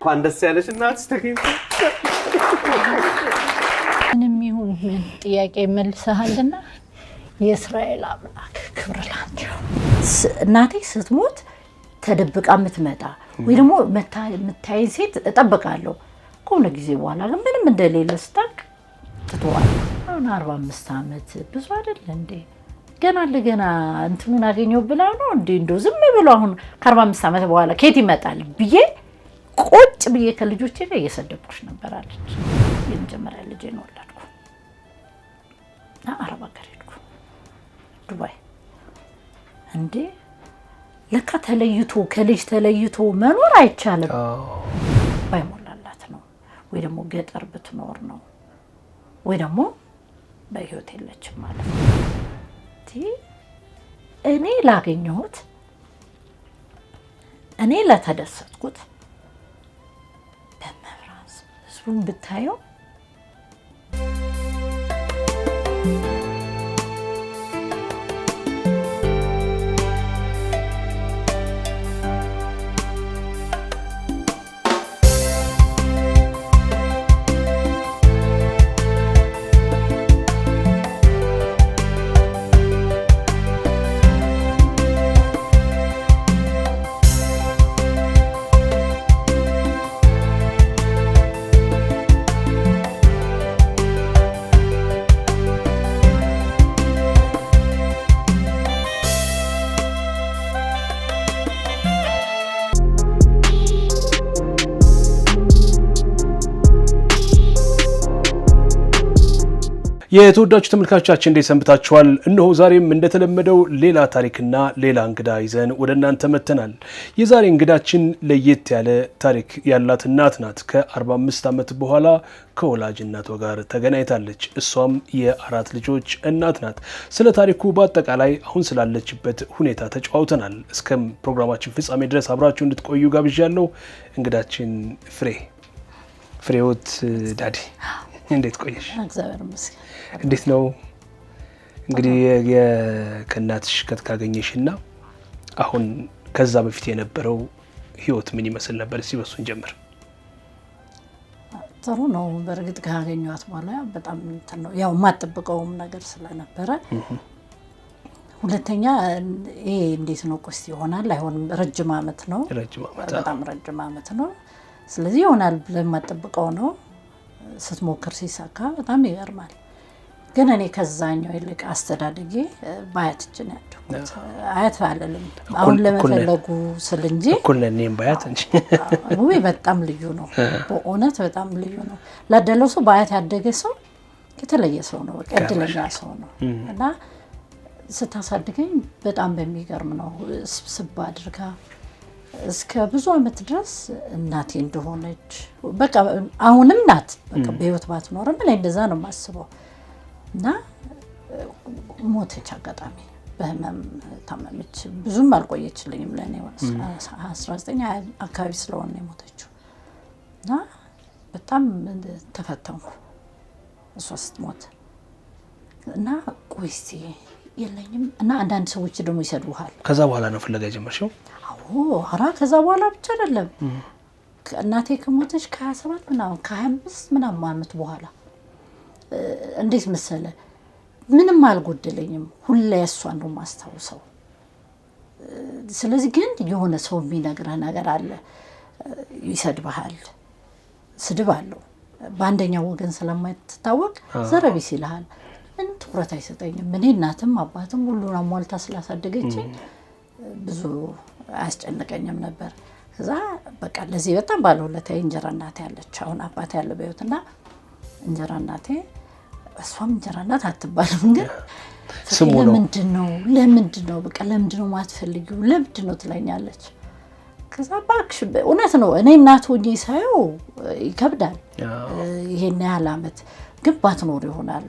እንኳን ደስ ያለሽ እናትሽ ተገኝቶ ምንም ይሁን ምን ጥያቄ መልሰሃልና የእስራኤል አምላክ ክብር ላንተ። እናቴ ስትሞት ተደብቃ የምትመጣ ወይ ደግሞ መታይ ሴት እጠብቃለሁ ከሆነ ጊዜ በኋላ ግን ምንም እንደሌለ ስታውቅ ትተዋል። አሁን 45 ዓመት ብዙ አይደል እንዴ? ገና ለገና እንትኑን አገኘው ብላ ነው እንዴ? እንደው ዝም ብሎ አሁን ከ45 ዓመት በኋላ ከየት ይመጣል ብዬ ቁጭ ብዬ ከልጆቼ ጋር እየሰደብኩሽ ነበር አለች። የመጀመሪያ ልጄ ነው ወለድኩ እና አረብ ሀገር ሄድኩ ዱባይ። እንዴ ለካ ተለይቶ ከልጅ ተለይቶ መኖር አይቻልም። ባይሞላላት ነው ወይ ደግሞ ገጠር ብትኖር ነው ወይ ደግሞ በህይወት የለችም ማለት ነው። እኔ ላገኘሁት እኔ ለተደሰትኩት በመብራን ህዝቡን ብታየው የተወዳጁ ተመልካቾቻችን እንዴት ሰንብታችኋል? እነሆ ዛሬም እንደተለመደው ሌላ ታሪክና ሌላ እንግዳ ይዘን ወደ እናንተ መተናል። የዛሬ እንግዳችን ለየት ያለ ታሪክ ያላት እናት ናት። ከ45 ዓመት በኋላ ከወላጅ እናቷ ጋር ተገናኝታለች። እሷም የአራት ልጆች እናት ናት። ስለ ታሪኩ በአጠቃላይ አሁን ስላለችበት ሁኔታ ተጫውተናል። እስከ ፕሮግራማችን ፍጻሜ ድረስ አብራችሁ እንድትቆዩ ጋብዣለሁ። እንግዳችን ፍሬህይወት ዳዲ እንዴት ቆየሽ? እግዚአብሔር ይመስገን። እንዴት ነው እንግዲህ ከእናትሽ ካገኘሽና አሁን ከዛ በፊት የነበረው ህይወት ምን ይመስል ነበር? እስኪ በሱን ጀምር። ጥሩ ነው። በእርግጥ ካገኘኋት በኋላ በጣም ነው ያው የማጠብቀውም ነገር ስለነበረ ሁለተኛ ይሄ እንዴት ነው ቆስቲ ይሆናል አይሆንም ረጅም ዓመት ነው። በጣም ረጅም ዓመት ነው። ስለዚህ ይሆናል ብለን የማጠብቀው ነው። ስትሞክር ሲሳካ በጣም ይገርማል። ግን እኔ ከዛኛው ይልቅ አስተዳደጌ ባያት እጅ ነው ያደኩት። አያት አለልም አሁን ለመፈለጉ ስል እንጂ እኩል ነን ባያት እንጂ ወይ በጣም ልዩ ነው። በእውነት በጣም ልዩ ነው። ላደለው ሰው ባያት ያደገ ሰው የተለየ ሰው ነው። በቃ እድለኛ ሰው ነው። እና ስታሳድገኝ በጣም በሚገርም ነው ስብስብ አድርጋ እስከ ብዙ ዓመት ድረስ እናቴ እንደሆነች በቃ አሁንም ናት። በቃ በህይወት ባትኖርም እኔ እንደዛ ነው የማስበው። እና ሞተች አጋጣሚ በህመም ታመመች። ብዙም አልቆየችልኝም ለኔ 19 አካባቢ ስለሆነ የሞተችው። እና በጣም ተፈተንኩ እሷ ስትሞት። እና ቆይስቲ የለኝም እና አንዳንድ ሰዎች ደግሞ ይሰዱሃል። ከዛ በኋላ ነው ፍለጋ ጀመርሽው? አራ ከዛ በኋላ ብቻ አይደለም። እናቴ ከሞተች ከ27 ምናምን ከ25 ምናምን ዓመት በኋላ እንዴት መሰለ ምንም አልጎደለኝም። ሁሌ እሷን ነው የማስታውሰው። ስለዚህ ግን የሆነ ሰው የሚነግረህ ነገር አለ። ይሰድብሃል። ስድብ አለው። በአንደኛው ወገን ስለማይታወቅ ዘረቢስ ይልሃል። ምን ትኩረት አይሰጠኝም። እኔ እናትም አባትም ሁሉን አሟልታ ስላሳደገችኝ ብዙ አያስጨንቀኝም ነበር። ከዛ በቃ ለዚህ በጣም ባለውለታዬ እንጀራ እናቴ ያለች አሁን አባቴ ያለ በህይወትና እንጀራ እናቴ እሷም እንጀራ እናት አትባልም ግን ስሙ ነው። ለምንድን ነው በቃ ለምንድን ነው ማትፈልጊው ለምንድን ነው ትለኛለች። ከዛ ባክሽ እውነት ነው እኔ እናት ሆኜ ሳየው ይከብዳል። ይሄን ያህል ዓመት ግን ባትኖር ይሆናል።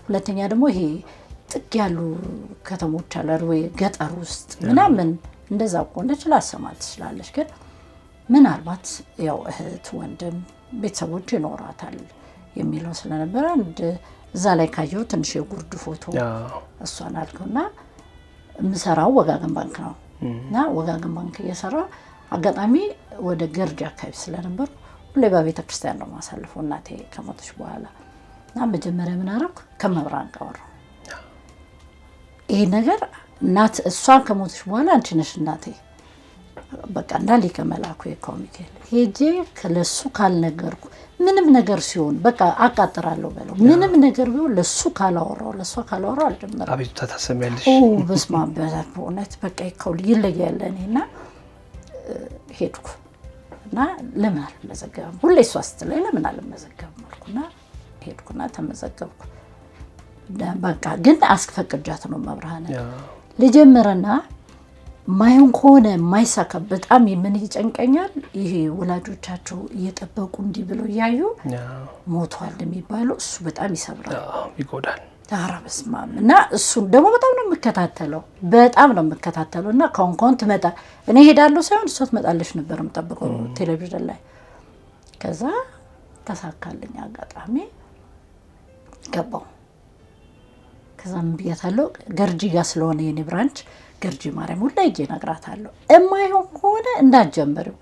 ሁለተኛ ደግሞ ይሄ ጥግ ያሉ ከተሞች አሉ ወይ ገጠር ውስጥ ምናምን እንደዛ ቆንደች ላሰማት ትችላለች። ግን ምናልባት ያው እህት ወንድም ቤተሰቦች ይኖራታል የሚለው ስለነበረ አንድ እዛ ላይ ካየው ትንሽ የጉርድ ፎቶ እሷን አልኩና ምሰራው ወጋገን ባንክ ነው እና ወጋገን ባንክ እየሰራ አጋጣሚ ወደ ገርጂ አካባቢ ስለነበር ሁሌ በቤተ ክርስቲያን ነው ማሳልፈው እናቴ ከሞተች በኋላ እና መጀመሪያ ምን አደረኩ ከመብራን ጋር ይሄ ነገር እናት እሷን ከሞተች በኋላ አንቺ ነሽ እናቴ በቃ እንዳለ ከመላኩ የኮሚቴል ሄጄ ከለሱ ካልነገርኩ ምንም ነገር ሲሆን በቃ አቃጥራለሁ በለው ምንም ነገር ቢሆን ለሱ ካላወራው ለሷ ካላወራው አልጀመረም አቤቱታ ታሰሚያለሽ በስመ አብ በእውነት በቃ ይከው ይለያል እኔና ሄድኩ እና ለምን አልመዘገብም ሁሌ እሷ ስትለኝ ለምን አልመዘገብም አልኩና ሄድኩና ተመዘገብኩ በቃ ግን አስፈቅጃት ነው መብርሃን ልጀምርና ማይሆን ከሆነ ማይሳካ በጣም ምን ይጨንቀኛል ይሄ ወላጆቻቸው እየጠበቁ እንዲህ ብለው ያዩ ሞቷል የሚባለው እሱ በጣም ይሰብራል ይጎዳል ዳራ በስማም እና እሱ ደግሞ በጣም ነው የምከታተለው እና ኮንኮንት መጣ እኔ ሄዳለሁ ሳይሆን እሷ ትመጣለች ነበር የምጠብቀው ቴሌቪዥን ላይ ከዛ ተሳካልኝ አጋጣሚ ገባው ከዛ ምን ብያታለሁ ገርጂ ጋር ስለሆነ የኔ ብራንች ገርጂ ማርያም ሁላ ይጄ ነግራታለሁ እማይሆን ከሆነ እንዳትጀምሪው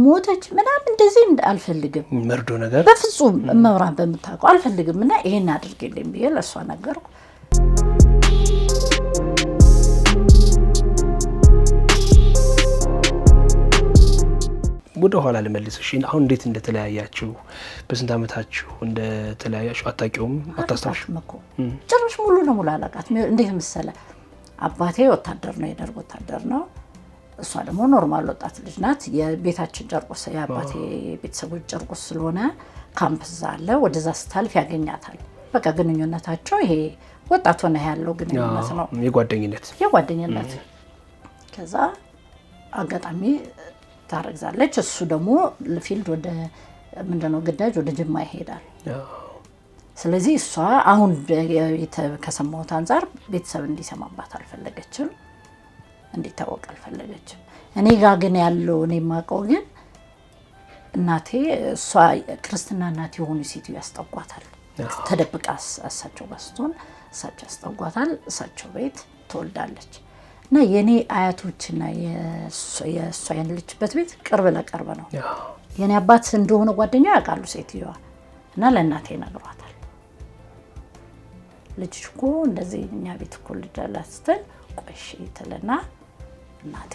ሞተች ምናምን እንደዚህ አልፈልግም መርዶ ነገር በፍጹም መብራን በመታቀው አልፈልግምና ይሄን አድርጌልኝ ብዬ ለሷ ነገርኩ ወደ ኋላ ልመልስሽ አሁን እንዴት እንደተለያያችሁ በስንት አመታችሁ እንደተለያያችሁ አታውቂውም አታስታውሽም እኮ ጭራሽ ሙሉ ነው ሙሉ አላቃት እንዴት መሰለ አባቴ ወታደር ነው የደርግ ወታደር ነው እሷ ደግሞ ኖርማል ወጣት ልጅ ናት የቤታችን ጨርቆስ የአባቴ ቤተሰቦች ጨርቆስ ስለሆነ ካምፕስ አለ ወደዛ ስታልፍ ያገኛታል በቃ ግንኙነታቸው ይሄ ወጣት ሆነ ያለው ግንኙነት ነው የጓደኝነት ከዛ አጋጣሚ ታረግዛለች እሱ ደግሞ ለፊልድ ወደ ምንድነው ግዳጅ ወደ ጅማ ይሄዳል ስለዚህ እሷ አሁን ከሰማሁት አንፃር ቤተሰብ እንዲሰማባት አልፈለገችም እንዲታወቅ አልፈለገችም እኔ ጋር ግን ያለው እኔ ማቀው ግን እናቴ እሷ ክርስትና እናት የሆኑ ሴትዮ ያስጠጓታል ተደብቃ እሳቸው ጋር እሳቸው ያስጠጓታል እሳቸው ቤት ትወልዳለች እና የኔ አያቶችና የእሷ ያለችበት ቤት ቅርብ ለቅርብ ነው የኔ አባት እንደሆነ ጓደኛ ያውቃሉ ሴትዮዋ እና ለእናቴ ነግሯታል ልጅ እኮ እንደዚህ እኛ ቤት እኮ ልጅ አላት ስትል ቆይሽ ትልና እናቴ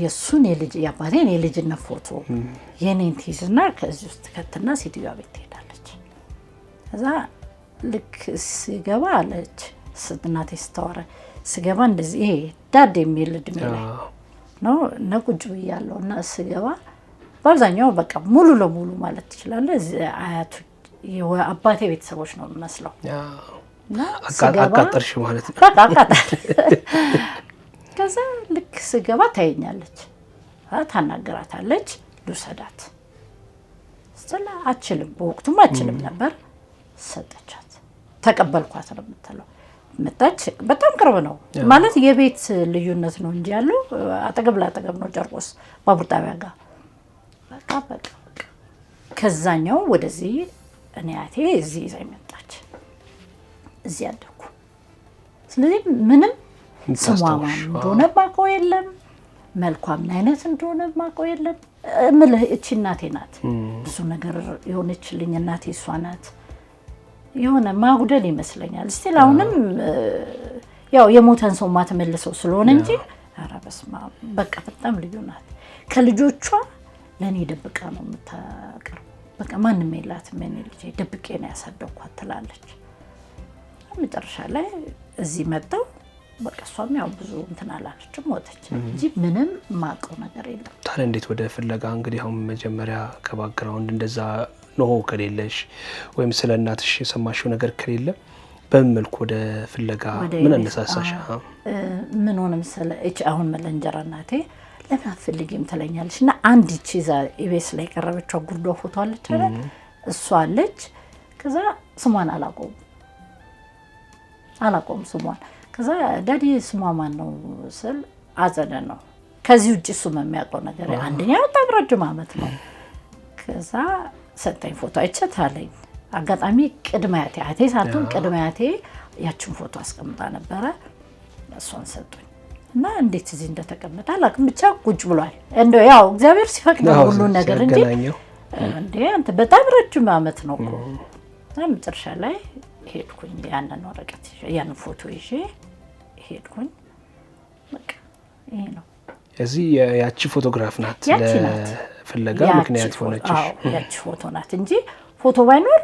የሱን የልጅ ያባቴን የልጅነት ፎቶ የኔን ትይዝና ከዚህ ውስጥ ከትና ሴትዮዋ ቤት ትሄዳለች ከዛ ልክ ሲገባ አለች እናቴ ስታወራ ስገባ እንደዚህ ይሄ ዳድ የሚል እድሜ ላይ ነው ነቁጭ ብያለሁ እና ስገባ በአብዛኛው በቃ ሙሉ ለሙሉ ማለት ትችላለህ አያቱ የአባቴ ቤተሰቦች ነው መስለው አቃጠርሽ ማለት ነው ከዛ ልክ ስገባ ታየኛለች ታናግራታለች ልውሰዳት ስለ አችልም በወቅቱም አችልም ነበር ሰጠቻት ተቀበልኳት ነው የምትለው መጣች በጣም ቅርብ ነው ማለት የቤት ልዩነት ነው እንጂ ያለው አጠገብ ላጠገብ ነው ጨርቆስ ባቡር ጣቢያ ጋር በቃ ከዛኛው ወደዚህ እኔ አቴ እዚህ ይዛኝ መጣች እዚህ አደኩ ስለዚህ ምንም ስሟ ማን እንደሆነ ማውቀው የለም መልኳ ምን አይነት እንደሆነ ማውቀው የለም እምልህ እቺ እናቴ ናት ብዙ ነገር የሆነችልኝ እናቴ እሷ ናት የሆነ ማጉደል ይመስለኛል ስቲል አሁንም ያው የሞተን ሰው ማተመልሰው ስለሆነ እንጂ ኧረ በስመ አብ በቃ በጣም ልዩ ናት ከልጆቿ ለኔ ደብቃ ነው የምታቀርበው በቃ ማንም የላትም እኔ ልጅ ደብቄ ነው ያሳደግኳት ትላለች መጨረሻ ላይ እዚህ መጣው በቃ እሷም ያው ብዙ እንትን አላለችም ሞተች እንጂ ምንም ማቀው ነገር የለም ታዲያ እንዴት ወደ ፍለጋ እንግዲህ አሁን መጀመሪያ ከባክግራውንድ እንደዛ ነው ከሌለሽ ወይም ስለ እናትሽ የሰማሽው ነገር ከሌለ በምን መልኩ ወደ ፍለጋ ምን አነሳሳሽ ምን ሆነ መሰለ እቺ አሁን መለንጀራ እናቴ ለምን አትፈልጊም ትለኛለችና አንድ እቺ ዛ ኢቤስ ላይ ቀረበችው ጉርዶ ፎቶ አለች አይደል እሷ አለች ከዛ ስሟን አላቆም ስሟን ከዛ ዳዲ ስሟ ማን ነው ስል አዘነ ነው ከዚህ ውጪ እሱ የሚያውቀው ነገር አንደኛው በጣም ረጅም አመት ነው ከዛ ሰጠኝ ፎቶ አይቻታለኝ አጋጣሚ ቅድማያቴ አቴ ሳቱን ቅድማያቴ ያችን ፎቶ አስቀምጣ ነበር እሷን ሰጡኝ እና እንዴት እዚህ እንደተቀመጠ አላውቅም ብቻ ቁጭ ብሏል እንደው ያው እግዚአብሔር ሲፈቅድ ሁሉ ነገር እንጂ እንዴ አንተ በጣም ረጅም ዓመት ነው እኮ። መጨረሻ ላይ ሄድኩኝ ያንን ወረቀት ያንን ፎቶ ይዤ ሄድኩኝ። በቃ ይሄ ነው እዚህ ያቺ ፎቶግራፍ ናት ለፍለጋ ምክንያት ሆነችሽ? አዎ ያቺ ፎቶ ናት እንጂ ፎቶ ባይኖር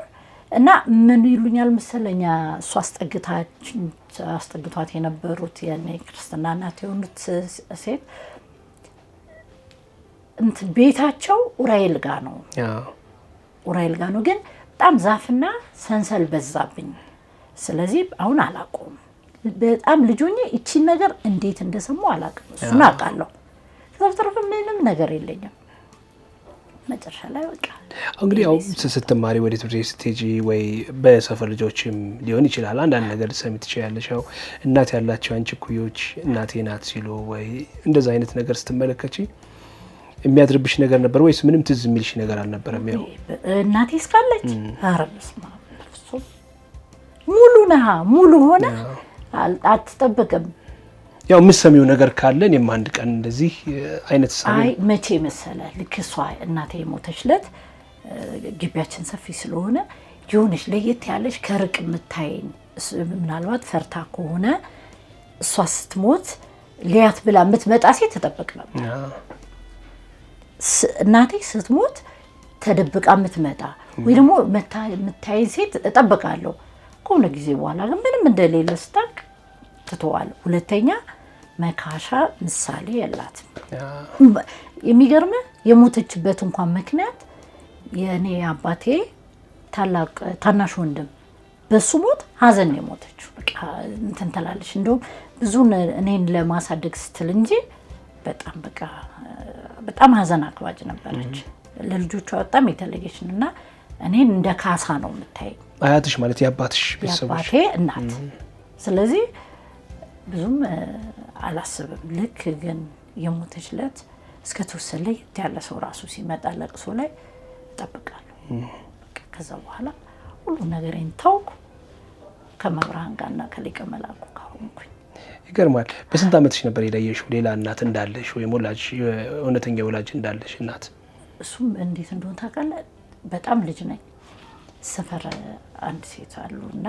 እና ምን ይሉኛል መሰለኛ እሱ አስጠግቷት የነበሩት የኔ ክርስትና እናት የሆኑት ሴት እንትን ቤታቸው ኡራኤል ጋር ነው። ኡራኤል ጋር ነው፣ ግን በጣም ዛፍና ሰንሰል በዛብኝ። ስለዚህ አሁን አላውቀውም። በጣም ልጆኜ እቺን ነገር እንዴት እንደሰሙ አላውቅም። እሱን አውቃለሁ። ከዛ በተረፈ ምንም ነገር የለኝም። መጨረሻ ላይ በቃ እንግዲህ ያው ስትማሪ ወደ ትምህርት ቤት ስትሄጂ ወይ በሰፈር ልጆችም ሊሆን ይችላል አንዳንድ ነገር ልትሰሚ ትችያለሽ። ያው እናት ያላቸው አንቺ እኩዮች እናቴ ናት ሲሉ ወይ እንደዛ አይነት ነገር ስትመለከቺ የሚያድርብሽ ነገር ነበር ወይስ ምንም ትዝ የሚልሽ ነገር አልነበረም? ያው እናቴ እስካለች ኧረ በስመ አብ ሙሉ ነህ ሙሉ ሆነ አትጠብቅም። ያው የምትሰሚው ነገር ካለ እኔም አንድ ቀን እንደዚህ አይነት አይ መቼ መሰለህ ልክ እሷ እናቴ የሞተችለት ግቢያችን ሰፊ ስለሆነ የሆነች ለየት ያለች ከርቅ የምታየኝ ምናልባት ፈርታ ከሆነ እሷ ስትሞት ሊያት ብላ የምትመጣ ሴት ተጠብቅ ነበር። እናቴ ስትሞት ተደብቃ የምትመጣ ወይ ደግሞ የምታየኝ ሴት እጠብቃለሁ። ከሆነ ጊዜ በኋላ ግን ምንም እንደሌለ ስታውቅ ትተዋለሁ። ሁለተኛ መካሻ ምሳሌ የላትም። የሚገርምህ የሞተችበት እንኳን ምክንያት የኔ አባቴ ታናሽ ወንድም በሱ ሞት ሀዘን ነው የሞተችው። በቃ እንትን ትላለች። እንደውም ብዙ እኔን ለማሳደግ ስትል እንጂ በጣም በቃ በጣም ሀዘን አክባጅ ነበረች። ለልጆቿ በጣም የተለየች እና እኔን እንደ ካሳ ነው የምታይ። አያትሽ ማለት የአባትሽ ቤተሰቦች? የአባቴ እናት። ስለዚህ ብዙም አላስብም። ልክ ግን የሞተችለት እስከ ተወሰነ ለየት ያለ ሰው ራሱ ሲመጣ ለቅሶ ላይ እጠብቃለሁ። ከዛ በኋላ ሁሉ ነገሬን ታውኩ ከመብርሃን ጋርና ከሊቀ መላኩ ጋር ሆንኩኝ። ይገርማል። በስንት ዓመትሽ ነበር የለየሽው ሌላ እናት እንዳለሽ ወይም ወላጅ እውነተኛ ወላጅ እንዳለሽ እናት? እሱም እንዴት እንደሆነ ታውቃለህ? በጣም ልጅ ነኝ። ሰፈር አንድ ሴት አሉና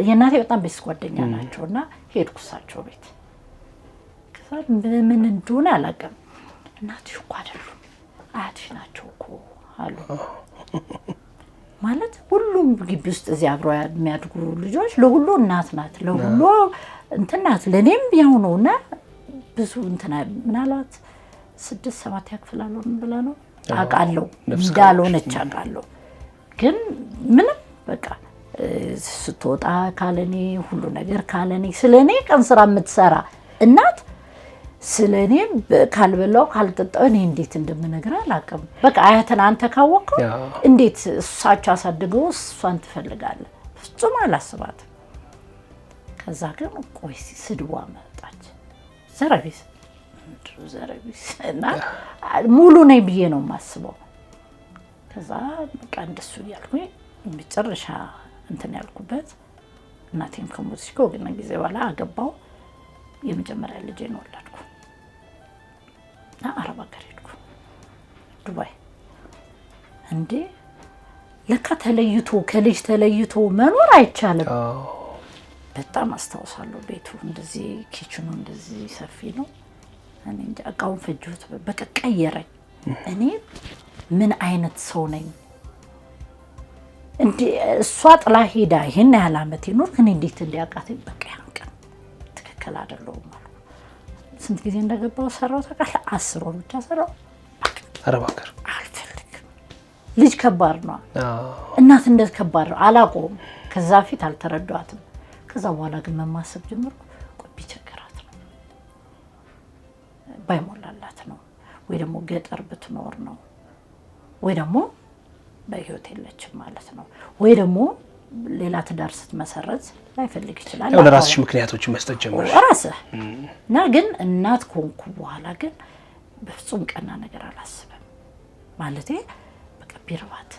የእናቴ በጣም ቤት ጓደኛ ናቸውና ሄድኩ እሳቸው ቤት። ከዛ ምን እንደሆነ አላውቅም። እናትሽ እኮ አይደሉም አያትሽ ናቸው እኮ አሉ። ማለት ሁሉም ግቢ ውስጥ እዚህ አብረው የሚያድጉ ልጆች ለሁሉ እናት ናት፣ ለሁሉ እንትን ናት። ለእኔም ያው ነውና ብዙ እንትና ምናልባት 6-7 ያክፍላለሁ ብለ ነው አውቃለሁ። እንዳልሆነች አውቃለሁ። ግን ምንም በቃ ስትወጣ ካለኔ ሁሉ ነገር ካለኔ ስለኔ ቀን ስራ የምትሰራ እናት ስለኔ ካልበላው ካልጠጣው እኔ እንዴት እንደምነግር አላውቅም። በቃ አያተን አንተ ካወቀው እንዴት እሳቸው አሳድገው እሷን ትፈልጋለህ? ፍጹም አላስባትም። ከዛ ግን ቆይ ስድዋ መጣች። ዘረቢስ እና ሙሉ ነኝ ብዬ ነው የማስበው። ከዛ በቃ እንደሱ ያልኩኝ መጨረሻ እንትን ያልኩበት እናቴም ከሞተች ከወገነ ጊዜ በኋላ አገባው። የመጀመሪያ ልጄን ወለድኩ እና አረብ ሀገር ሄድኩ ዱባይ። እንዴ ለካ ተለይቶ ከልጅ ተለይቶ መኖር አይቻልም። በጣም አስታውሳለሁ። ቤቱ እንደዚህ ኪችኑ እንደዚህ ሰፊ ነው። እኔ እንጃ እቃውን ፈጆት በቃ ቀየረኝ። እኔ ምን አይነት ሰው ነኝ እንዴ? እሷ ጥላ ሄዳ ይሄን ያህል ዓመት ይኖር ግን እንዴት እንዲያውቃተኝ በቃ ያንቀን ትክክል አይደለሁም ማለት። ስንት ጊዜ እንደገባው ሰራው ታውቃለህ? 10 ወር ብቻ ሰራው። አረብ ሀገር አልፈልግም። ልጅ ከባድ ነው። እናት እንደት ከባድ ነው አላውቀውም። ከዛ ፊት አልተረዳኋትም። ከዛ በኋላ ግን መማሰብ ጀመርኩ። ቆይ ቢቸገራት ነው ባይሞላላት ነው ወይ ደግሞ ገጠር ብትኖር ነው ወይ ደግሞ በህይወት የለችም ማለት ነው ወይ ደግሞ ሌላ ትዳር ስትመሰረት ላይፈልግ ይችላል። ያው ለራስሽ ምክንያቶች መስጠት ጀመርሽ ራስህ እና ግን እናት ኮንኩ በኋላ ግን በፍጹም ቀና ነገር አላስብም። ማለቴ በቃ ቢርባት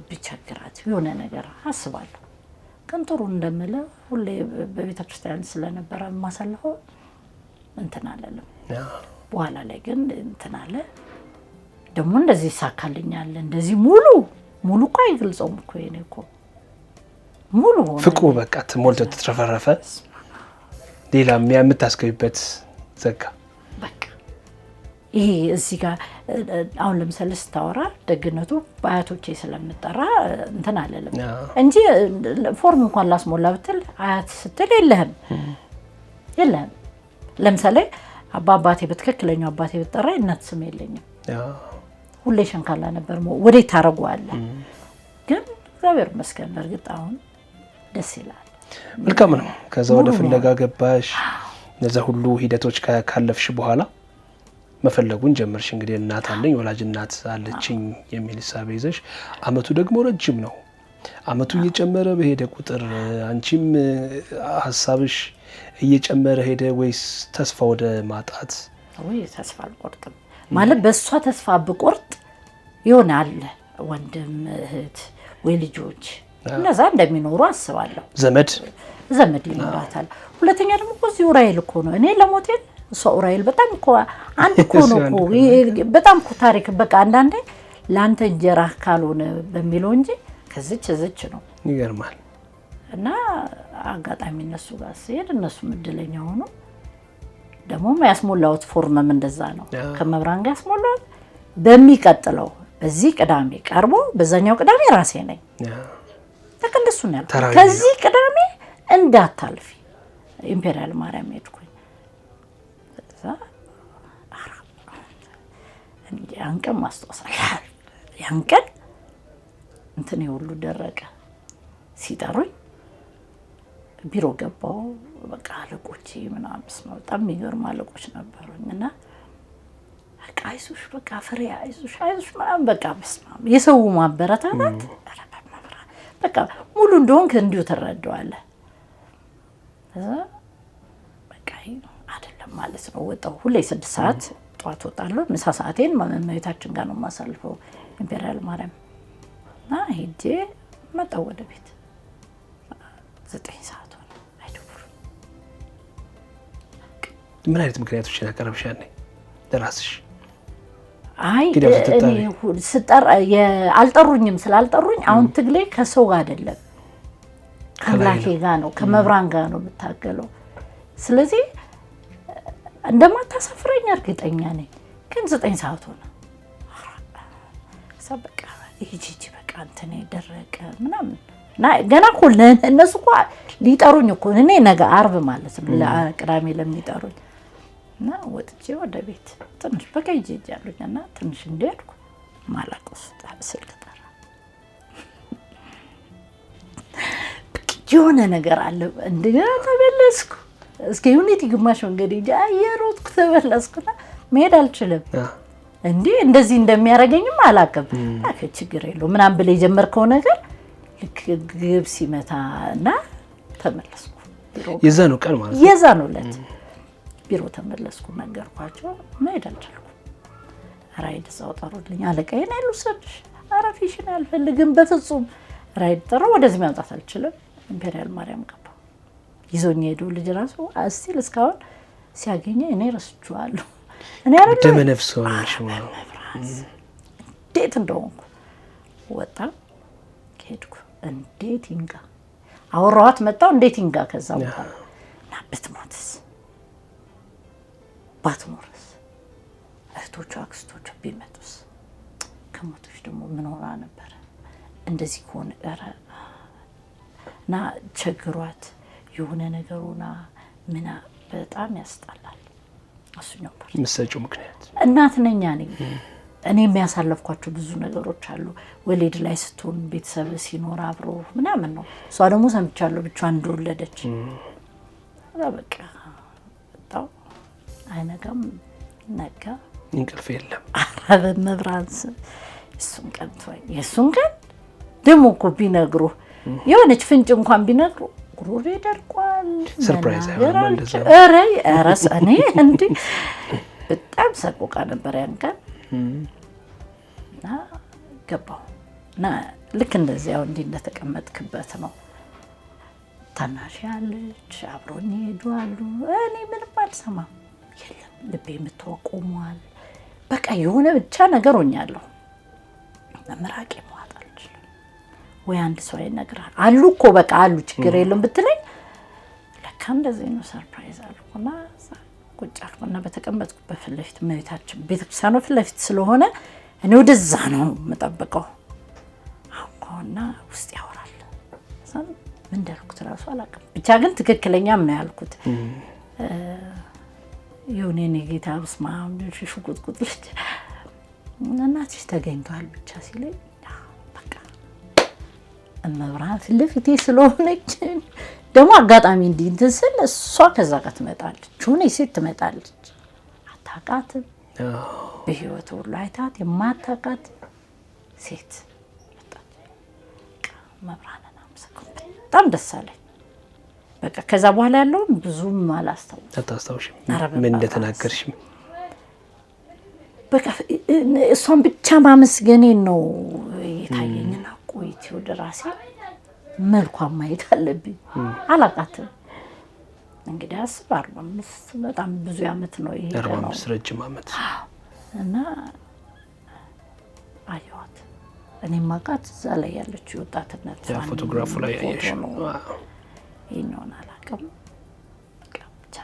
ቢቸግራት የሆነ ነገር አስባለሁ። ግን ጥሩ እንደምለ ሁሌ በቤተክርስቲያን ስለነበረ ማሳለፈው እንትን አለለም። በኋላ ላይ ግን እንትን አለ ደግሞ እንደዚህ ይሳካልኛል እንደዚህ ሙሉ እኮ አይገልጸውም እኮ የኔ እኮ ሙሉ ሆነ ፍቅሩ በቃ ተሞልቶ ተትረፈረፈ ሌላ የምታስገቢበት ዘጋ በቃ ይሄ እዚህ ጋር አሁን ለምሳሌ ስታወራ ደግነቱ በአያቶቼ ስለምጠራ እንትን አለለም እንጂ ፎርም እንኳን ላስሞላ ብትል አያት ስትል የለህም ለምሳሌ አባቴ በትክክለኛው አባቴ ብትጠራ እናት ስም የለኝም ሁሌ ሸንካላ ነበር ወዴት ታረጋዋለህ ግን እግዚአብሔር ይመስገን እርግጥ አሁን ደስ ይላል መልካም ነው ከዛ ወደ ፍለጋ ገባሽ እነዛ ሁሉ ሂደቶች ካለፍሽ በኋላ መፈለጉን ጀመርሽ እንግዲህ እናት አለኝ ወላጅ እናት አለችኝ የሚል ሐሳብ ይዘሽ አመቱ ደግሞ ረጅም ነው አመቱ እየጨመረ በሄደ ቁጥር አንቺም ሐሳብሽ እየጨመረ ሄደ ወይስ ተስፋ ወደ ማጣት ወይ ተስፋ አልቆርጥም ማለት በሷ ተስፋ ብቆርጥ ይሆናል ወንድም እህት ወይ ልጆች እነዛ እንደሚኖሩ አስባለሁ ዘመድ ይኖራታል ሁለተኛ ደግሞ እዚህ ኡራኤል እኮ ነው እኔ ለሞቴል እሷ ኡራኤል በጣም እኮ አንድ እኮ ነው በጣም እኮ ታሪክ በቃ አንዳንዴ ላንተ እንጀራ ካልሆነ በሚለው እንጂ ከዚች ነው ይገርማል እና አጋጣሚ እነሱ ጋር ሲሄድ እነሱ ምድለኛ ሆኖ ደግሞ ያስሞላውት ፎርምም እንደዛ ነው ከመብራን ጋር ያስሞላው በሚቀጥለው በዚህ ቅዳሜ ቀርቦ በዛኛው ቅዳሜ ራሴ ነኝ ተከንደሱ ነው ያልኩት ከዚህ ቅዳሜ እንዳታልፊ ኢምፔሪያል ማርያም ሄድኩኝ ከዛ አንቀም ማስተዋሳል ያንቀን እንትን ሁሉ ደረቀ ሲጠሩኝ ቢሮ ገባው በቃ አለቆቼ ምናምን በጣም የሚገርም አለቆች ነበሩኝና በቃ አይዞሽ በቃ ፍሬ አይዞሽ ምናምን በቃ በስማም የሰው ማበረታታት በቃ ሙሉ እንደሆንክ እንዲሁ ተረዳዋለህ በቃ አይደለም ማለት ነው ወጣው ሁሌ 6 ሰዓት ጧት ወጣለሁ ምሳ ሰዓቴን መመየታችን ጋር ነው ማሳልፈው ኢምፔሪያል ማርያም እና ሄጄ መጣሁ ወደ ቤት 9 ሰዓት ምን አይነት ምክንያቶችን አቀረብሻል ለራስሽ አይ እኔ ስጠራ አልጠሩኝም ስላልጠሩኝ አሁን ትግሌ ከሰው ጋር አይደለም ከአምላኬ ጋር ነው ከመብራን ጋር ነው የምታገለው ስለዚህ እንደማታሳፍረኝ እርግጠኛ ነኝ ግን 9 ሰዓት ሆነ ሰበቃ ይጂጂ በቃ እንትን ደረቀ ምናምን ና ገና እኮ እነሱ እኮ ሊጠሩኝ እኮ እኔ ነገ አርብ ማለት ነው ለቅዳሜ ለሚጠሩኝ እና ወጥቼ ወደ ቤት ትንሽ በቃ ይጄ ያሉኝና ትንሽ እንደሄድኩ ማላቆስ ስልክ ጠራ የሆነ ነገር አለ እንደገና ተመለስኩ እስኪ ዩኒቲ ግማሽ መንገድ ይዤ አየሮጥኩ ተመለስኩና መሄድ አልችልም እንዴ እንደዚህ እንደሚያረጋኝም አላቀም አከ ችግር የለው ምናምን ብለ የጀመርከው ነገር ልክ ግብ ሲመታና ተመለስኩ የዛኑ ቀን ማለት የዛኑ ዕለት ቢሮ ተመለስኩ ነገርኳቸው መሄድ አልቻልኩም ራይድ ሳውጣሩልኝ አለቃዬን አይሉሰድሽ አራፊሽን አልፈልግም በፍጹም ራይድ ጠራ ወደዚህ ማምጣት አልችልም ኢምፔሪያል ማርያም ገባ ይዞኝ ሄዶ ልጅ ራሱ አስቲል እስካሁን ሲያገኘ እኔ ረስቼዋለሁ እኔ አይደለም ደም ነፍስ ሆነሽ ነው እንዴት እንደሆንኩ ወጣ ሄድኩ እንዴት ይንጋ አወራኋት መጣው እንዴት ይንጋ ከዛ በኋላ እና ብትሞትስ ባትኖርስ እህቶቿ አክስቶቿ ቢመጡስ ከሞቶች ደግሞ ምን ሆና ነበር እንደዚህ ከሆነ እና ቸግሯት የሆነ ነገሩና ምና በጣም ያስጣላል እሱ ነበር ምሰጪው ምክንያት እናት ነኝ እኔ የሚያሳለፍኳቸው ብዙ ነገሮች አሉ ወሌድ ላይ ስትሆን ቤተሰብ ሲኖር አብሮ ምናምን ነው እሷ ደግሞ ሰምቻለሁ ብቻዋን እንደወለደች በቃ በጣም አይነጋም ነጋ እንቅልፍ የለም አረ መብራንስ እሱን ቀን ተወኝ የሱን ቀን ደግሞ እኮ ቢነግሩ የሆነች ፍንጭ እንኳን ቢነግሩ ጉሮሬ ደርቋል ሰርፕራይዝ አይሆንም እንደዛ አረ እኔ እንዴ በጣም ሰቆቃ ነበር ያን ቀን እና ገባው እና ልክ እንደዚህ ያው እንዲህ እንደተቀመጥክበት ነው ታናሽ ያለች አብሮኝ ሄዷል እኔ ምንም አልሰማም የለም ልቤ የምትወቆሟል በቃ የሆነ ብቻ ነገር ሆኛለሁ። መምራቄ ማጣልሽ ወይ አንድ ሰው ይነግራል አሉ እኮ በቃ አሉ ችግር የለም ብትለኝ ለካ እንደዚህ ነው ሰርፕራይዝ አልኩና ቁጭ አልኩና በተቀመጥኩበት ፊት ለፊት እመቤታችን ቤተክርስቲያኑ ፊት ለፊት ስለሆነ እኔ ወደዛ ነው የምጠብቀው። አሁንና ውስጥ ያወራል ሰም ምን እንዳልኩት እራሱ አላውቅም። ብቻ ግን ትክክለኛም ነው ያልኩት። የሆነኔ ጌታ በስመ አብ ሽጉጥጉጥ ልጅ እናትሽ ተገኝቷል ብቻ ሲለኝ በቃ እመብርሃን ፊት ለፊቴ ስለሆነች ደግሞ አጋጣሚ እንዲህ እንትን ስል እሷ ከዛ ጋር ትመጣለች። ሆነ ሴት ትመጣለች አታውቃትም። በህይወት ሁሉ አይታት የማታውቃት ሴት መጣች። መብራንና መስከም በጣም ደስ አለኝ። በቃ ከዛ በኋላ ያለው ብዙም አታስታውሽም ምን እንደተናገርሽ? በቃ እሷን ብቻ ማመስገኔን ነው የታየኝና ቆይቼ ወደ ራሴ መልኳን ማየት አለብኝ። አላውቃትም እንግዲህ አስባለሁ በጣም ብዙ አመት ነው ይሄ 45 ረጅም አመት እና አየኋት። እኔም ማውቃት እዛ ላይ ያለችው ወጣትነት ፎቶግራፉ ላይ ያየሽ ነው። ይሄንን አላውቅም። ብቻ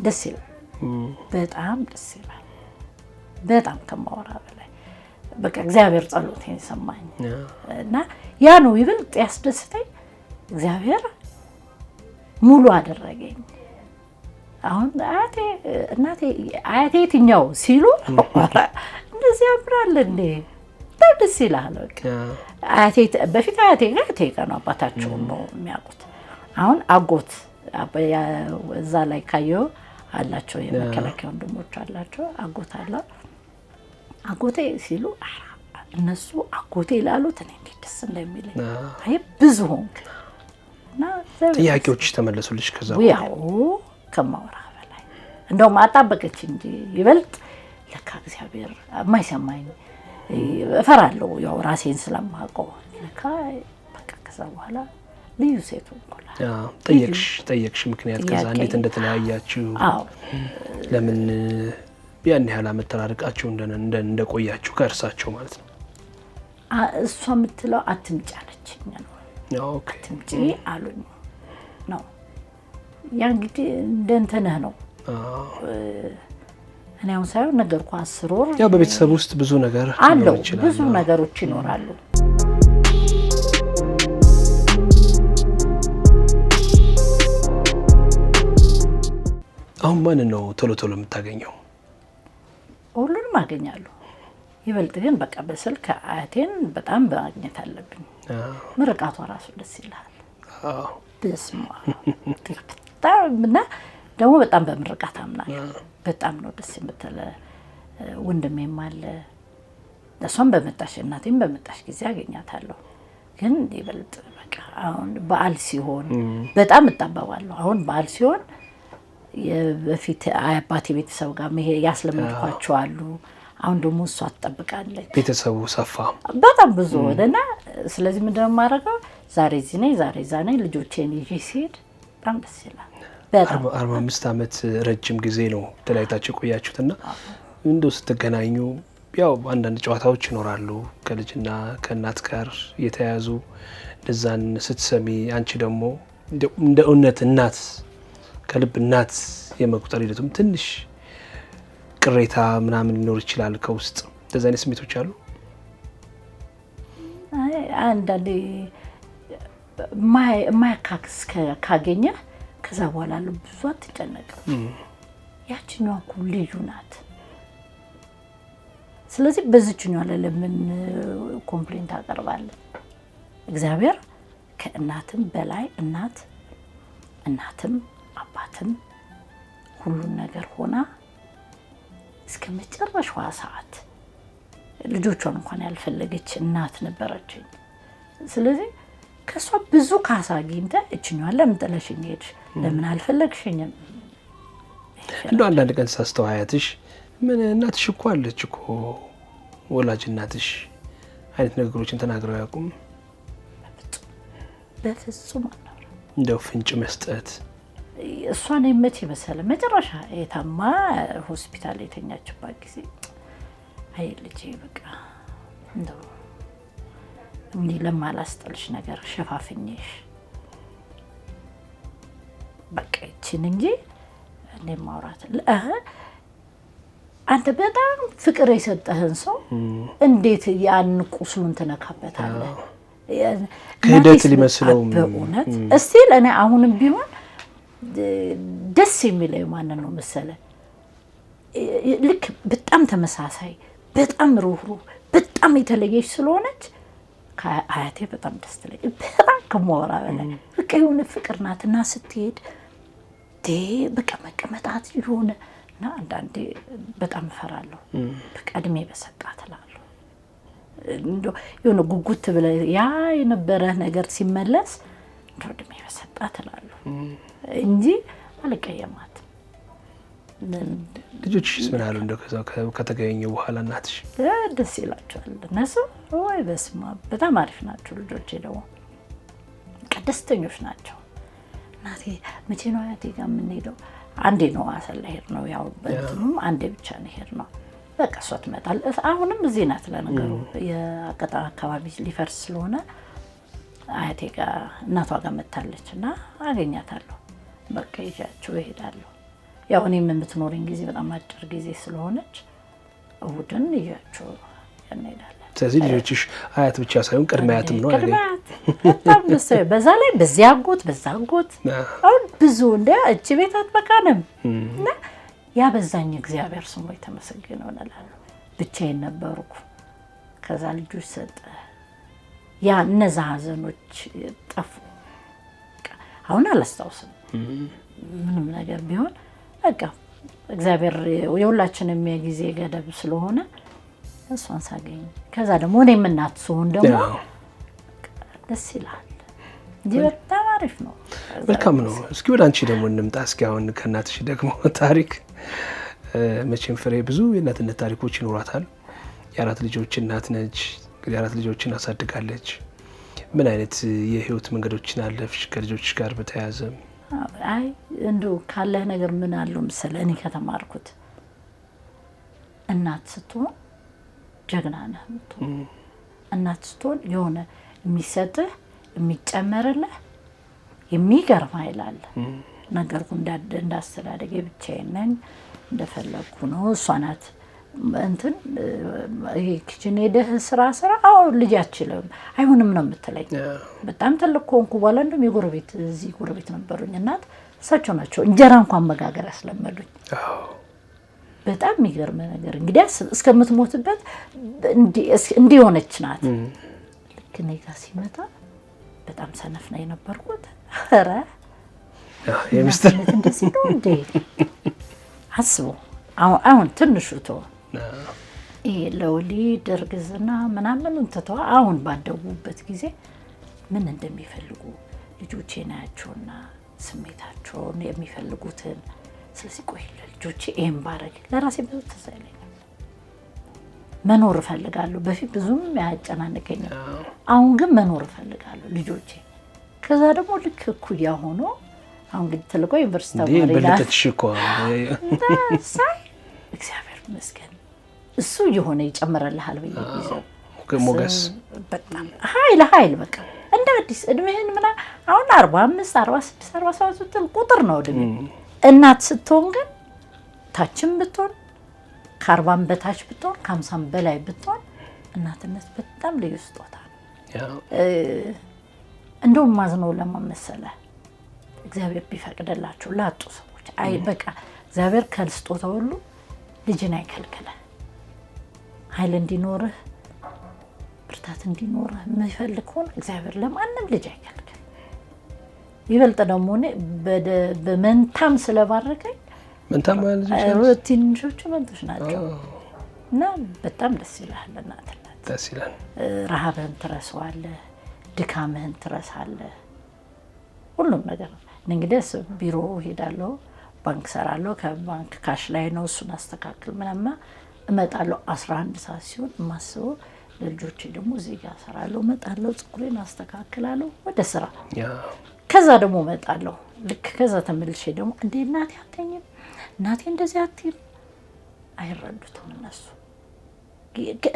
ደስ ይላል፣ በጣም ደስ ይላል። በጣም ከማወራ በላይ በቃ እግዚአብሔር ጸሎቴን ሰማኝ እና ያ ነው ይበልጥ ያስደስተኝ። እግዚአብሔር ሙሉ አደረገኝ። አሁን አያቴ እናቴ አያቴ የትኛው ሲሉ እንደዚህ ያምራል እንዴ ደስ ይላል። በቃ አያቴ በፊት አያቴ ጋር ነው አባታቸው ነው የሚያውቁት። አሁን አጎት እዛ ላይ ካየው አላቸው የመከላከያ ወንድሞች አላቸው። አጎት አለ አጎቴ ሲሉ እነሱ አጎቴ ይላሉት እኔ እንዴት ደስ እንደሚለኝ አይ ብዙ ሆንክ እና ጥያቄዎች ተመለሱልሽ? ከዛ ያው ከማወራ በላይ እንደውም አጣበቀች እንጂ ይበልጥ ለካ እግዚአብሔር የማይሰማኝ እፈራለሁ ያው ራሴን ስለማውቀው ለካ በቃ ከዛ በኋላ ልዩ ሴቱ እንኳን ጠየቅሽ ምክንያት ከዛ እንዴት እንደተለያያችሁ ለምን ያን ያህል አመት ተራርቃችሁ እንደቆያችሁ ከእርሳቸው ማለት ነው። እሷ የምትለው አትምጪ አለችኝ ነው። ኦኬ አትምጪ አሉኝ ነው። ያ እንግዲህ እንደ እንትንህ ነው። እኔ አሁን ሳይሆን ነገርኩ 10 ወር ያው በቤተሰብ ውስጥ ብዙ ነገር አለው፣ ብዙ ነገሮች ይኖራሉ። አሁን ማን ነው ቶሎ የምታገኘው? ሁሉንም አገኛለሁ። ይበልጥ ግን በቃ በስልክ አያቴን በጣም ማግኘት አለብኝ። ምርቃቷ ራሱ ደስ ይላል። በስማ እና ደግሞ በጣም በምርቃት አምናለሁ። በጣም ነው ደስ የምትለ ወንድሜም አለ። እሷም በመጣሽ እናቴም በመጣሽ ጊዜ አገኛታለሁ። ግን ይበልጥ በቃ አሁን በዓል ሲሆን በጣም እጣበባለሁ። አሁን በዓል ሲሆን የበፊት አባቴ ቤተሰብ ጋር ያስለመድኳቸው አሉ። አሁን ደግሞ እሷ ትጠብቃለች። ቤተሰቡ ሰፋ በጣም ብዙ ሆነና ስለዚህ ምንድነው የማደርገው? ዛሬ እዚህ ነኝ፣ ዛሬ እዛ ነኝ። ልጆቼን ይዤ ሲሄድ በጣም ደስ ይላል። በጣም 45 አመት ረጅም ጊዜ ነው ተለያይታችሁ ቆያችሁትና እንደው ስትገናኙ ያው አንዳንድ ጨዋታዎች ይኖራሉ ከልጅና ከእናት ጋር የተያዙ እንደዛን ስትሰሚ አንቺ ደግሞ እንደ እውነት እናት ከልብ እናት የመቁጠር ሂደቱም ትንሽ ቅሬታ ምናምን ሊኖር ይችላል ከውስጥ። እንደዛ አይነት ስሜቶች አሉ? አንዳንዴ ማያካክስ ካገኘ ከዛ በኋላ ብዙ አትጨነቅም። ያችኛዋ እኮ ልዩ ናት። ስለዚህ በዚህኛው ላይ ለምን ኮምፕሌንት አቀርባለሁ? እግዚአብሔር ከእናትም በላይ እናትም አባትም ሁሉን ነገር ሆና እስከ መጨረሻዋ ሰዓት ልጆቿን እንኳን ያልፈለገች እናት ነበረችኝ። ስለዚህ ከሷ ብዙ ካሳ አግኝተ እችኛዋ ለምን ጥለሽኝ ሄድሽ? ለምን አልፈለግሽኝም? እንደው አንዳንድ ቀን ሳስተዋያትሽ ምን እናትሽ እኮ አለች እኮ ወላጅ እናትሽ አይነት ነገሮችን ተናግረው ያውቁም? በፍጹም አናውራ። እንደው ፍንጭ መስጠት እሷን መቼ መሰለ መጨረሻ የታማ ሆስፒታል የተኛችባት ጊዜ አይ ልጄ በቃ እንደው እንዲህ ለማላስጠልሽ ነገር ሸፋፍኝሽ በቃ ይችን እንጂ እኔ ማውራት አንተ በጣም ፍቅር የሰጠህን ሰው እንዴት ያን ቁስሉን ትነካበታለህ? ከሂደት ሊመስለው በእውነት እስቲ ለኔ አሁንም ቢሆን ደስ የሚለው ማን ነው መሰለ ልክ በጣም ተመሳሳይ በጣም ሩህሩህ በጣም የተለየች ስለሆነች ከአያቴ በጣም ደስ ትለኝ በጣም ከሞራ በላይ በቃ የሆነ ፍቅር ናትና ስትሄድ በቃ መቀመጣት ይሆነ እና አንዳንዴ በጣም እፈራለሁ። በቃ እድሜ በሰጣት እላለሁ እንደው የሆነ ጉጉት ብለ ያ የነበረ ነገር ሲመለስ እንደው እድሜ በሰጣት እላለሁ እንጂ አልቀየማት። ልጆችሽስ ምን አሉ እንደው ከዛው ከተገኘ በኋላ እናትሽ? ደስ ይላቸዋል እነሱ ወይ በስማ በጣም አሪፍ ናቸው ልጆቼ ደግሞ ደስተኞች ናቸው። እናቴ መቼ ነው አያቴ ጋር የምንሄደው? አንዴ ነው አሰላ ሄድ ነው ያው በእንትኑም አንዴ ብቻ ነው ሄድ ነው በቃ እሷ ትመጣለች። አሁንም እዚህ ናት ለነገሩ የአቀጣ አካባቢ ሊፈርስ ስለሆነ አያቴ ጋር እናቷ ጋር መታለች እና አገኛታለሁ በቃ ይዣቸው እሄዳለሁ። ያው እኔም የምትኖረኝ ጊዜ በጣም አጭር ጊዜ ስለሆነች እሑድን ይዣቸው እንሄዳለን። ስለዚህ ልጆችሽ አያት ብቻ ሳይሆን ቅድመ አያትም ነው አይደል? በጣም ደስ በዛ ላይ በዚያ አጎት በዛ አጎት አሁን ብዙ እንደ እቺ ቤት አትበቃንም እና ያ በዛኝ እግዚአብሔር ስሙ የተመሰገነ ይሆናል። ብቻዬን ነበርኩ ከዛ ልጆች ሰጠ ያ እነዛ ሀዘኖች ጠፉ። አሁን አላስታውስም ምንም ነገር ቢሆን በቃ እግዚአብሔር የሁላችንም የጊዜ ገደብ ስለሆነ እሷን ሳገኝ ከዛ ደግሞ እኔም እናት ስሆን ደግሞ ደስ ይላል እንጂ በጣም አሪፍ ነው። መልካም ነው። እስኪ ወደ አንቺ ደግሞ እንምጣ። እስኪ አሁን ከእናትሽ ደግሞ ታሪክ መቼም ፍሬ ብዙ የእናትነት ታሪኮች ይኖራታል። የአራት ልጆች እናት ነች። እንግዲህ አራት ልጆችን አሳድጋለች። ምን አይነት የህይወት መንገዶችን አለፍሽ ከልጆች ጋር በተያያዘ? አይ እንደው ካለህ ነገር ምን አለው መሰለህ እኔ ከተማርኩት እናት ስትሆን ጀግና ነህ። እናት ስትሆን የሆነ የሚሰጥህ የሚጨመርልህ የሚገርም ኃይል አለ። ነገርኩ እንዳስተዳደግ ብቻዬን ነኝ እንደፈለኩ ነው። እሷ ናት እንትን ይሄ ኪችን ሄደህ ስራ አዎ ልጅ አትችልም አይሆንም ነው የምትለኝ። በጣም ትልቅ ኮንኩ በኋላ እንደውም የጎረቤት እዚህ ጎረቤት ነበሩኝ እናት እሳቸው ናቸው እንጀራ እንኳን መጋገር ያስለመዱኝ። በጣም የሚገርም ነገር እንግዲህ እስከምትሞትበት እንዲህ ሆነች ናት። ልክ እኔ ጋር ሲመጣ በጣም ሰነፍ ነው የነበርኩት። ኧረ የሚስተርነት እንደዚህ ነው እንዴ አስቡ። አሁን ትንሹ ተው ይሄ ለወሊድ እርግዝና ምናምን እንተቷ አሁን ባደጉበት ጊዜ ምን እንደሚፈልጉ ልጆቼ ናቸውና ስሜታቸውን የሚፈልጉትን ስለዚህ ቆይ ልጆቼ ይሄን ባረግ ለራሴ ብዙ ተሰለኝ መኖር እፈልጋለሁ። በፊት ብዙም ያጨናንቀኝ አሁን ግን መኖር እፈልጋለሁ ልጆቼ። ከዛ ደግሞ ልክ እኩያ ሆኖ አሁን ግን ትልቆ ዩኒቨርሲቲ ተማሪ በለጠች እኮ ሳይ እግዚአብሔር ይመስገን እሱ የሆነ ይጨምራልሃል በየጊዜው ሞገስ በጣም ኃይል በቃ እንደ አዲስ እድሜህን ምና አሁን 45 46 47 ቁጥር ነው እድሜ። እናት ስትሆን ግን ታችም ብትሆን ከ40 በታች ብትሆን ከ50 በላይ ብትሆን እናትነት በጣም ልዩ ስጦታ ነው። እንደውም ማዝነው ለማመሰለ እግዚአብሔር ቢፈቅድላቸው ላጡ ሰዎች አይ በቃ እግዚአብሔር ከስጦታ ሁሉ ልጅን አይከልክለ ኃይል እንዲኖርህ ብርታት እንዲኖርህ የሚፈልግ ሆነ እግዚአብሔር ለማንም ልጅ አይከልክል። ይበልጥ ደግሞ እኔ በመንታም ስለባረከኝ መንታም ማለት ትንሾቹ መንቶች ናቸው እና በጣም ደስ ይላል። እናትነት ደስ ይላል። ረሃብህን ትረሳዋለህ፣ ድካምህን ትረሳለህ፣ ሁሉም ነገር። እንግዲህ ቢሮ ሄዳለሁ፣ ባንክ ሰራለሁ። ከባንክ ካሽ ላይ ነው እሱን አስተካክል ምናምን እመጣለሁ። 11 ሰዓት ሲሆን የማስበው ለልጆቼ ደግሞ እዚህ ጋር እሰራለሁ፣ እመጣለሁ፣ ፀጉሬን አስተካክላለሁ፣ ወደ ስራ። ከዛ ደግሞ እመጣለሁ። ልክ ከዛ ተመልሼ ደግሞ እንዴ እናቴ አትተኝም፣ እናቴ እንደዚህ አትይም። አይረዱትም እነሱ።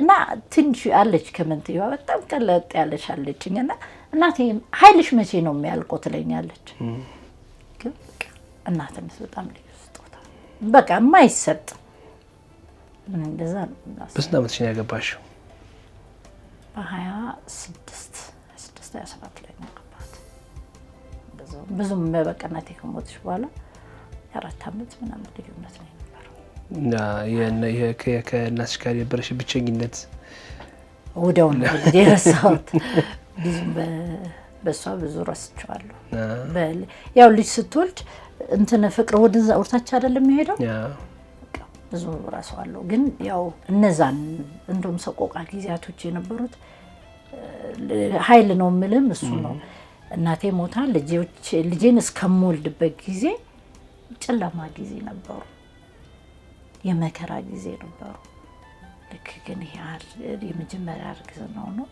እና ትንሽ አለች ከመንትየዋ በጣም ቀለጥ ያለች አለችኝ እና እናቴ ኃይልሽ መቼ ነው የሚያልቀው ትለኛለች። ግን እናትነት በጣም ልዩ ስጦታ በቃ የማይሰጥ እንደዛ ነው። በስንት ዓመትሽ ነው ያገባሽው? በ26 ላይ ነው ያገባሁት። ብዙም በቃ እናቴ ከሞተች በኋላ 4 ዓመት ምናምን ልዩነት ነው የነበረው። ከእናትሽ ጋር የነበረሽ ብቸኝነት ወዲያው ነው የረሳሁት። ብዙም በሷ ብዙ ረስቼዋለሁ። ያው ልጅ ስትወልድ እንትን ፍቅር ወደዛ ወርታች አይደለም የሚሄደው። ብዙ ረሳዋለሁ። ግን ያው እነዛን እንደውም ሰቆቃ ጊዜያቶች የነበሩት ኃይል ነው የምልም እሱ ነው። እናቴ ሞታ ልጄን እስከምወልድበት ጊዜ ጨለማ ጊዜ ነበሩ፣ የመከራ ጊዜ ነበሩ። ልክ ግን ይሄ የመጀመሪያ እርግዝናው ነው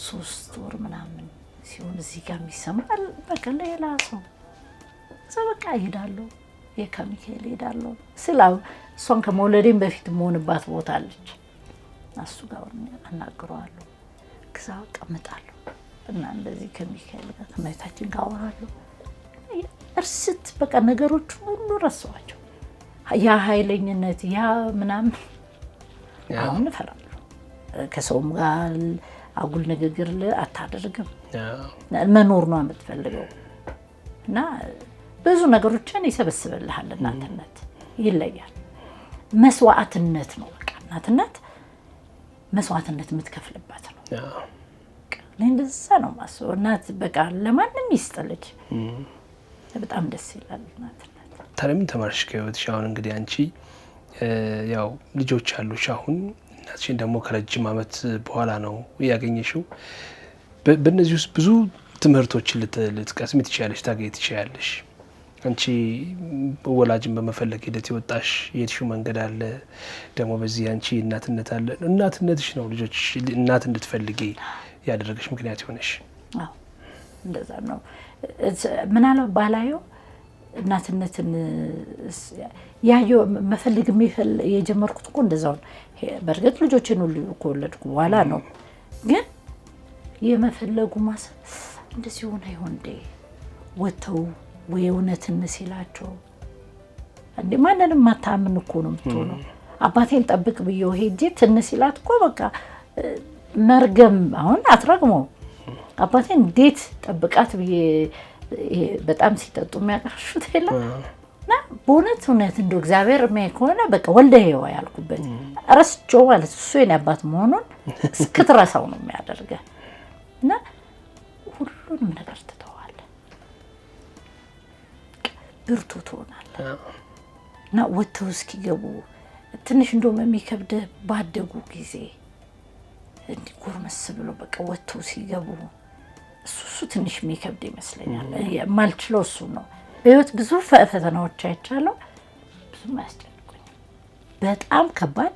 3 ወር ምናምን ሲሆን እዚህ ጋር የሚሰማል በቃ ሌላ ሰው እዛ በቃ እሄዳለሁ የከሚካኤል እሄዳለሁ ስላው እሷን ከመውለዴም በፊት የምሆንባት ቦታ አለች። እሱ ጋር አናግረዋለሁ። ከዛ እቀምጣለሁ እና እንደዚህ ከሚካኤል ጋር ከመታችን ጋር አወራለሁ። እርስት በቃ ነገሮች ሁሉ ረሳኋቸው። ያ ኃይለኝነት ያ ምናምን አሁን እፈራለሁ። ከሰውም ጋር አጉል ንግግር አታደርግም። መኖር ነው የምትፈልገው እና ብዙ ነገሮችን ይሰበስብልሃል። እናትነት ይለያል። መስዋዕትነት ነው በቃ እናትነት መስዋዕትነት የምትከፍልበት ነው። እንደዛ ነው ማስበው። እናት በቃ ለማንም ይስጥልኝ። በጣም ደስ ይላል እናትነት። ታዲያ ምን ተማርሽ ከህይወትሽ? አሁን እንግዲህ አንቺ ያው ልጆች አሉሽ። አሁን እናትሽን ደግሞ ከረጅም ዓመት በኋላ ነው ያገኘሽው። በእነዚህ ውስጥ ብዙ ትምህርቶችን ልትቀስሚ ትችያለሽ፣ ታገኝ ትችያለሽ። አንቺ ወላጅን በመፈለግ ሂደት የወጣሽ የሄድሽው መንገድ አለ። ደግሞ በዚህ አንቺ እናትነት አለ። እናትነትሽ ነው ልጆች እናት እንድትፈልጊ ያደረገሽ ምክንያት ይሆነሽ። አዎ እንደዛ ነው። ምናልባት ባላየው እናትነትን ያየው መፈልግ የጀመርኩት እኮ እንደዛው ነው። በእርግጥ ልጆችን ሁሉ ከወለድኩ በኋላ ነው። ግን የመፈለጉ እንደዚህ ሆነ ይሆን እንዴ ወተው ወይ እውነትን ሲላቸው እንዴ ማንንም ማታምን እኮ ነው የምትሆነው። አባቴን ጠብቅ ብዬው ሄጄ ትንሽ ሲላት እኮ በቃ መርገም አሁን አትረግመው። አባቴን እንዴት ጠብቃት ብዬ በጣም ሲጠጡ የሚያቀርሹት የለ እና በእውነት እንደው እግዚአብሔር የሚያይ ከሆነ በቃ ወልደኸው ያልኩበት ረስቼው ማለት እሱ የኔ አባት መሆኑን እስክትረሳው ነው የሚያደርገህ እና ሁሉንም ነገር ትተዋለህ፣ ብርቱ ትሆናለህ እና ወጥተው እስኪገቡ ትንሽ እንደውም የሚከብድህ ባደጉ ጊዜ እንዲህ ጎርመስ ብሎ በቃ ወጥተው ሲገቡ እሱ ትንሽ የሚከብድ ይመስለኛል። የማልችለው እሱ ነው። በህይወት ብዙ ፈተናዎች አይቻለሁ፣ ብዙም አያስጨንቁኝም። በጣም ከባድ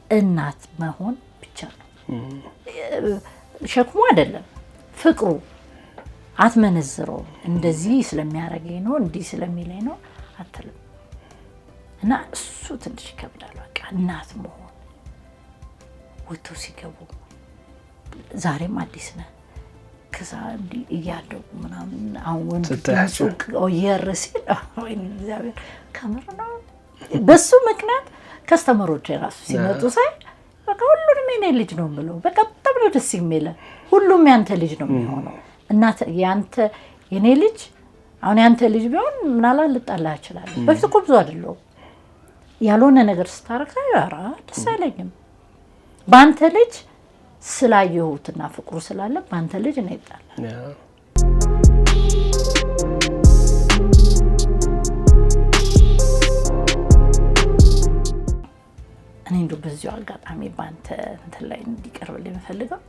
እናት መሆን ብቻ ነው። ሸክሙ አይደለም ፍቅሩ አትመነዝረው። እንደዚህ ስለሚያረገኝ ነው እንዲህ ስለሚለኝ ነው አትልም እና እሱ ትንሽ ይከብዳል። በቃ እናት መሆን ወጥተው ሲገቡ ዛሬም አዲስ ነህ ከዛ እንዲህ እያደጉ ምናምን አሁን ሱቅ ወየርሲ ወይ እግዚአብሔር ከምር ነው። በሱ ምክንያት ከስተመሮች ራሱ ሲመጡ ሳይ በቃ ሁሉንም የኔ ልጅ ነው ብለው በቃ በጣም ነው ደስ የሚለው። ሁሉም ያንተ ልጅ ነው የሚሆነው። እናት ያንተ የኔ ልጅ አሁን ያንተ ልጅ ቢሆን ምናልባት ልጣላ ይችላል። በፊት እኮ ብዙ አይደለም ያልሆነ ነገር ስታረግ ያራ ደስ አይለኝም። ባንተ ልጅ ስላየሁትና ፍቅሩ ስላለ ባንተ ልጅ ነው ይጣላል። እኔ እንደው በዚሁ አጋጣሚ ባንተ እንትን ላይ እንዲቀርብልኝ የምፈልገው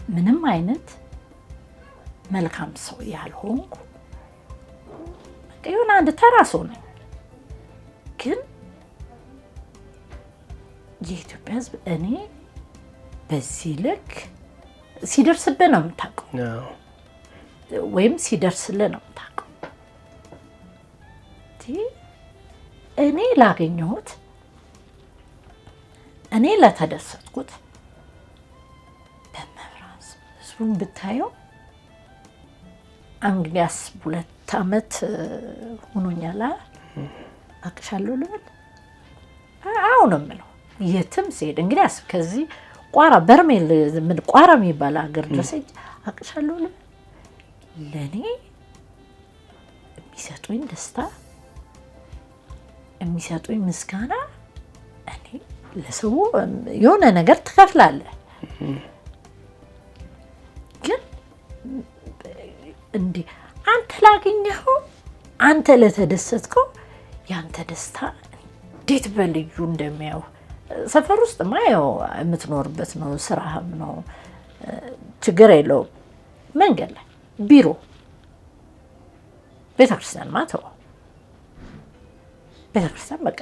ምንም አይነት መልካም ሰው ያልሆንኩ በቃ የሆነ አንድ ተራ ሰው ነኝ። ግን የኢትዮጵያ ሕዝብ እኔ በዚህ ልክ ሲደርስብህ ነው የምታውቀው ወይም ሲደርስልህ ነው የምታውቀው። እኔ ላገኘሁት እኔ ለተደሰትኩት በመብራን ህዝቡን ብታየው እንግዲያስ 2 ዓመት ሆኖኛል አቅሻለሁ ልበል አሁን ነው የምለው የትም ሲሄድ እንግዲያስ ከዚህ ቋራ በርሜል ምን ቋራ የሚባል ሀገር ድረስ አቅሻለሁ ልበል ለኔ የሚሰጡኝ ደስታ የሚሰጡኝ ምስጋና እኔ ለሰው የሆነ ነገር ትከፍላለህ ግን እንዴ አንተ ላገኘኸው አንተ ለተደሰትከው ያንተ ደስታ እንዴት በልዩ እንደሚያው ሰፈር ውስጥ ማየው የምትኖርበት ነው ስራህም ነው ችግር የለውም መንገድ ላይ ቢሮ ቤተክርስቲያን ማተው ቤተክርስቲያን በቃ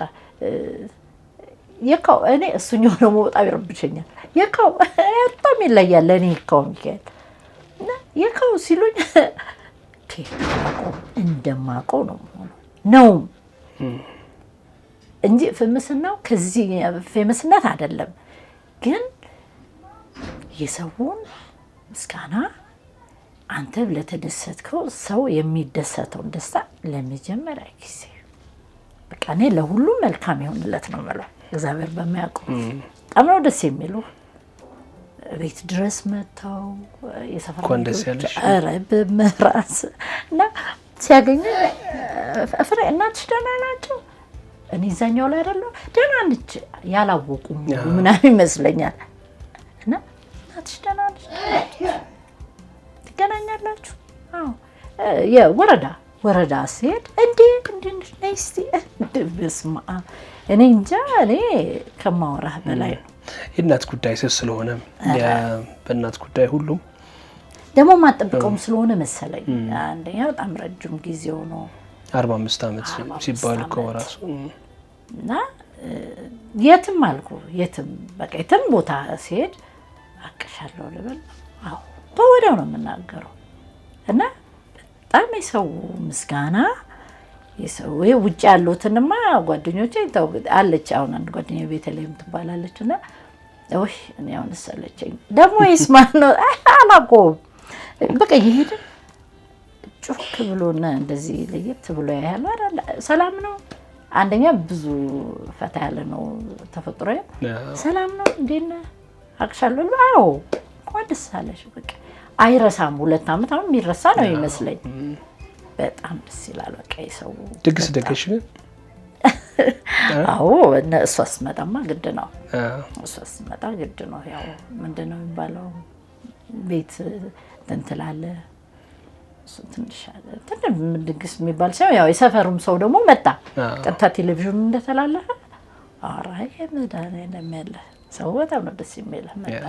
የካው እኔ እሱኛው ነው በጣም ይረብሸኛል የካው በጣም ይለያል እኔ የካው ሚካኤል እና የካው ሲሉኝ እንደማውቀው ነው እንጂ ፍምስናው ከዚህ ፍምስናት አይደለም ግን የሰውን ምስጋና አንተ ለተደሰትከው ሰው የሚደሰተው ደስታ ለመጀመሪያ ጊዜ በቃ እኔ ለሁሉ መልካም ይሆንለት ነው ማለት እግዚአብሔር በሚያውቀው በጣም ነው ደስ የሚሉ ቤት ድረስ መጥተው የሰፈር ልጆች ኧረ በመራስ እና ሲያገኙ ፍሬ እናትሽ ደህና ናቸው እኔ እዛኛው ላይ አይደለሁ ደህና ነች ያላወቁ ምናምን ይመስለኛል እና እናትሽ ደህና ነች ትገናኛላችሁ አዎ ወረዳ ሲሄድ እንዴ ነይስቲ በስማ እኔ እንጃ እኔ ከማወራህ በላይ ነው የእናት ጉዳይ ስለሆነ በእናት ጉዳይ ሁሉም ደግሞ ማጠብቀውም ስለሆነ መሰለኝ አንደኛ በጣም ረጅም ጊዜው ነው 45 ዓመት ሲባል ከወራሱ እና የትም አልኩ የትም በቃ የትም ቦታ ሲሄድ አቀሻለሁ ልበል አዎ በወዲያው ነው የምናገረው እና በጣም የሰው ምስጋና የሰው ውጭ ያሉትንማ ጓደኞቼ አለች አሁን አንድ ጓደኛዬ ቤተልሔም ትባላለችና ወይ እኔ አሁን ሰለቸኝ ደግሞ ይስማል ነው አላቆም በቃ ይሄድ ጩክ ብሎና እንደዚህ ለየት ብሎ ያያል አይደል ሰላም ነው አንደኛ ብዙ ፈታ ያለ ነው ተፈጥሮ ሰላም ነው እንዴና አቅሻለሁ አዎ ቆንደስ አለሽ በቃ አይረሳም 2 ዓመት አሁን የሚረሳ ነው ይመስለኝ በጣም ደስ ይላል በቃ ይሰው ድግስ ደገሽ አዎ እሷስ መጣማ ግድ ነው እሷስ መጣ ግድ ነው ያው ምንድነው የሚባለው ቤት እንትላለ ትንሽ ድግስ የሚባል ሰው ያው የሰፈሩም ሰው ደግሞ መጣ ቀጥታ ቴሌቪዥኑ እንደተላለፈ አራይ መዳኔ ለሚያለ ሰው በጣም ነው ደስ የሚለው መጣ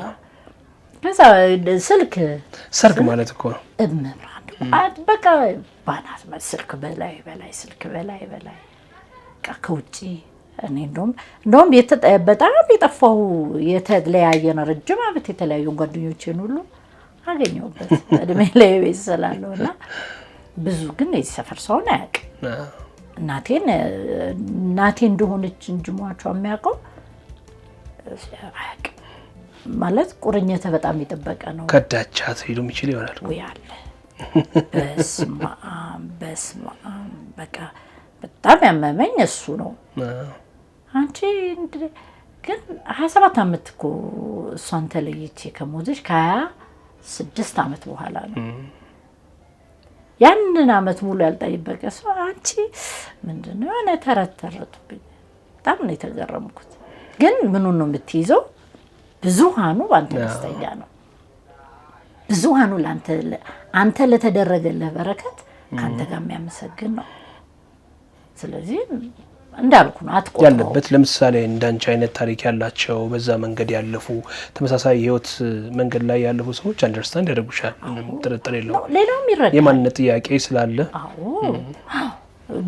ከዛ ስልክ ሰርግ ማለት እኮ ነው በቃ ባናት ስልክ በላይ ስልክ በላይ ከውጪ እኔ እንደውም በጣም የጠፋው የተለያየን ረጅም ዓመት የተለያዩ ጓደኞቼን ሁሉ አገኘሁበት እድሜ ላይ ቤት ስላለውና ብዙ ግን የዚህ ሰፈር ሰውን አያውቅም እናቴ እንደሆነች እንጂ ሟቿ የሚያውቀው አያውቅም ማለት ቁርኝት በጣም ይጠበቀ ነው ከዳቻት ሄዶ የሚችል ይሆናል ያለ በስማ በቃ በጣም ያመመኝ እሱ ነው አንቺ ግን 27 ዓመት እኮ እሷን ተለይቼ ከሞተች ከ26 ዓመት በኋላ ነው ያንን ዓመት ሙሉ ያልጠየበቀ ሰው አንቺ ምንድነው እኔ ተረተረቱብኝ በጣም ነው የተገረምኩት ግን ምኑን ነው የምትይዘው ብዙሃኑ ባንተ ደስተኛ ነው ብዙሃኑ አንተ ለተደረገልህ በረከት ካንተ ጋር የሚያመሰግን ነው ስለዚህ እንዳልኩ ነው አትቆጥሮ ያለበት ለምሳሌ እንዳንቺ አይነት ታሪክ ያላቸው በዛ መንገድ ያለፉ ተመሳሳይ ህይወት መንገድ ላይ ያለፉ ሰዎች አንደርስታንድ ያደርጉሻል ጥርጥር የለውም ሌላውም ይረዳል የማንነት ጥያቄ ስላለ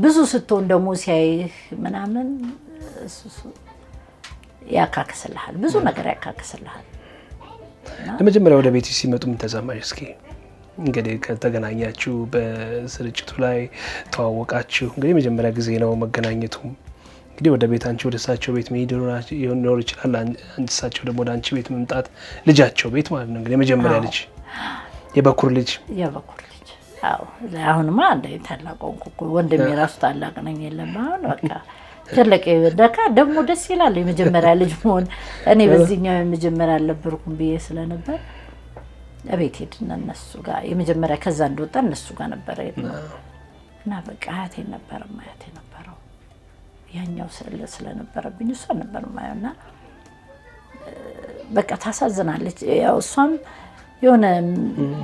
ብዙ ስትሆን ደግሞ ሲያይህ ምናምን ያካክስልሃል ብዙ ነገር ያካክስልሃል ለመጀመሪያ ወደ ቤት ሲመጡ ምን ተሰማሽ? እስኪ እንግዲህ ከተገናኛችሁ በስርጭቱ ላይ ተዋወቃችሁ። እንግዲህ መጀመሪያ ጊዜ ነው መገናኘቱ። እንግዲህ ወደ ቤት አንቺ ወደ እሳቸው ቤት መሄድ ሊኖር ይችላል። እሳቸው ደግሞ ወደ አንቺ ቤት መምጣት ልጃቸው ቤት ማለት ነው። እንግዲህ የመጀመሪያ ልጅ የበኩር ልጅ አዎ አሁንማ አንዴ ታላቅ ሆንኩ። ወንድሜ ራሱ ታላቅ ነኝ የለም አሁን በቃ ትልቅ ደካ ደግሞ ደስ ይላል የመጀመሪያ ልጅ መሆን። እኔ በዚህኛው የመጀመሪያ አልነበርኩም ብዬ ስለነበር አቤት ሄድና እነሱ ጋር የመጀመሪያ ከዛ እንደወጣ እነሱ ጋር ነበር እና በቃ አያቴ ነበር ነበረው ያኛው ስለነበረብኝ እሷ ነበር ማየውና በቃ ታሳዝናለች። ያው እሷም የሆነ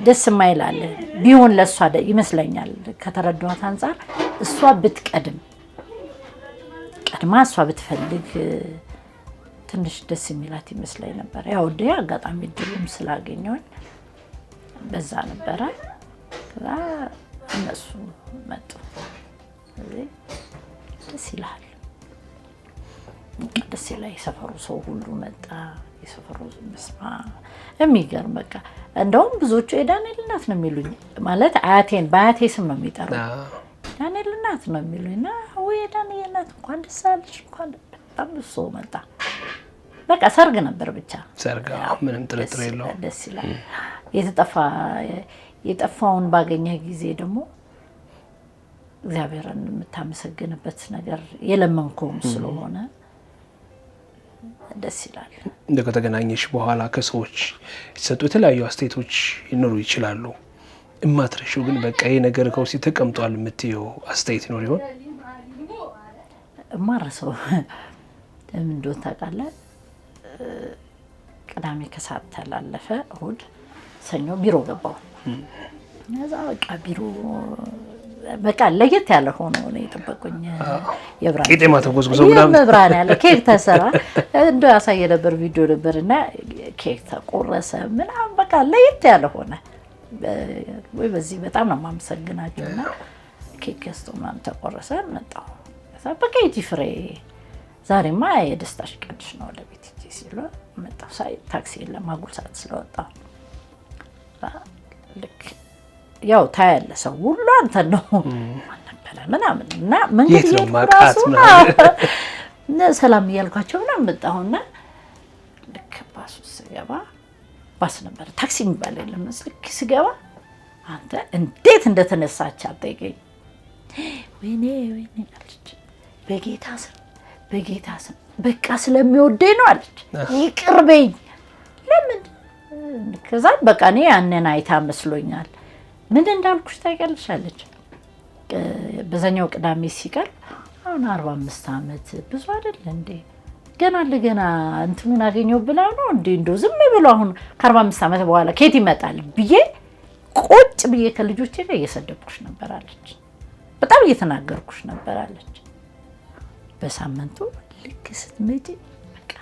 ደስ የማይል አለ ቢሆን ለእሷ ይመስለኛል ከተረዳኋት አንፃር እሷ ብትቀድማ እሷ ብትፈልግ ትንሽ ደስ የሚላት ይመስለኝ ነበር። ያው አጋጣሚ ድሉም ስላገኘሁኝ በዛ ነበረ። ከዛ እነሱ መጡ። ደስ ይላል ደስ ይላል። የሰፈሩ ሰው ሁሉ መጣ። የሰፈሩ መስማ የሚገርም በቃ እንደውም ብዙዎቹ የዳንኤል እናት ነው የሚሉኝ ማለት አያቴን በአያቴ ስም ነው የሚጠሩት። ዳንኤል እናት ነው የሚሉኝና ወይ ዳንኤል እናት እንኳን ደስ አለሽ እንኳን በጣም ብዙ ሰው መጣ። በቃ ሰርግ ነበር ብቻ ሰርግ ምንም ጥርጥር የለውም። ደስ ይላል። የጠፋውን ባገኘ ጊዜ ደግሞ እግዚአብሔርን የምታመሰግንበት ነገር የለመንከውም ስለሆነ ደስ ይላል። እንደ ከተገናኘሽ በኋላ ከሰዎች የተሰጡ የተለያዩ አስተያየቶች ይኖሩ ይችላሉ። እማትረሺው ግን በቃ ይሄ ነገር ከውስጥ ተቀምጧል የምትይው አስተያየት ይኖር ይሆን? እማረሰው ምን እንደሆነ ታውቃለህ? ቅዳሜ ከሰዓት ተላለፈ፣ እሑድ ሰኞ ቢሮ ገባሁ። እዛ በቃ ቢሮ በቃ ለየት ያለ ሆኖ ነው የጠበቁኝ። የብራን ቄጤማ ተጎዝጉዘው መብራን ያለ ኬክ ተሰራ እንደ ያሳየ ነበር ቪዲዮ ነበርና ኬክ ተቆረሰ ምናምን በቃ ለየት ያለ ሆነ። ወይ በዚህ በጣም ነው የማመሰግናቸውና ኬክ ገዝተው ምናምን ተቆረሰ መጣሁ። ከዛ በቃ ፍሬ ዛሬማ የደስታሽ ቀንሽ ነው ወደ ቤት ሲሉ መጣሁ። ሳይ ታክሲ የለም አጉል ሰዓት ስለወጣሁ ልክ ያው ታያለህ ሰው ሁሉ አንተ ነው ማንነበለ ምናምን እና መንገድ እየራሱ ሰላም እያልኳቸው ምናምን መጣሁና ልክ ባሱ ስገባ ባስ ነበር ታክሲ የሚባል የለም። ልክ ስገባ አንተ እንዴት እንደተነሳች አትጠይቀኝ። ወይኔ አለች። በጌታ ስም በቃ ስለሚወደኝ ነው አለች። ይቅርበኝ ለምን ከዛ በቃ እኔ ያንን አይታ መስሎኛል። ምን እንዳልኩሽ ታውቂያለሽ አለች። በዛኛው ቅዳሜ ሲቀር አሁን 45 ዓመት ብዙ አይደል እንዴ ገና ለገና እንትኑን አገኘው ብላ ነው እንዴ እንደው ዝም ብሎ አሁን ከ45 ዓመት በኋላ ከየት ይመጣል ብዬ ቁጭ ብዬ ከልጆቼ ጋር እየሰደብኩሽ ነበር አለች። በጣም እየተናገርኩሽ ነበር አለች። በሳምንቱ ልክ ስትመጪ በቃ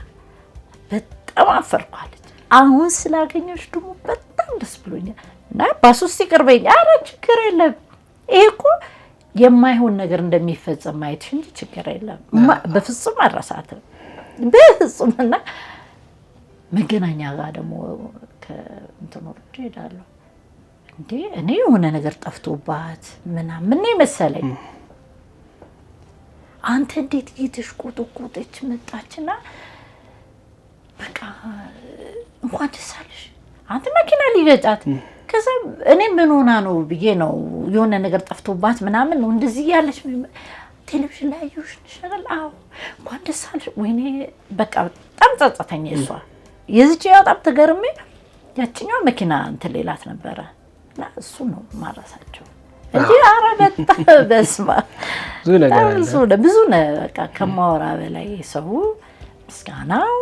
በጣም አፈርኩ አለች። አሁን ስላገኘሽ ደግሞ በጣም ደስ ብሎኛል እና ባስ ውስጥ ይቅርበኝ። ኧረ ችግር የለም ይሄ እኮ የማይሆን ነገር እንደሚፈጸም ማየትሽ እንጂ ችግር የለም። በፍጹም አልረሳትም በፍጹምና መገናኛ ጋር ደግሞ ከእንትኑ ወርጄ እሄዳለሁ እንዴ እኔ የሆነ ነገር ጠፍቶባት ምናምን መሰለኝ። አንተ እንዴት እየተሽቆጠቆጠች መጣችና በቃ እንኳን ደስ አለሽ አንተ መኪና ሊገጫት ከዛ እኔ ምን ሆና ነው ብዬ ነው የሆነ ነገር ጠፍቶባት ምናምን ነው እንደዚህ ያለች ቴሌቪዥን ላይ አየሁሽ ነሻል። አዎ እንኳን ደስ አለሽ። ወይኔ በቃ በጣም ጸጸተኝ። እሷ የዚህኛው በጣም ተገርሜ ያቺኛው መኪና እንትን ሌላት ነበረ እና እሱ ነው ማራሳቸው እንጂ ኧረ በጣም በስማ ብዙ ነው በቃ ከማወራ በላይ ሰው ምስጋናው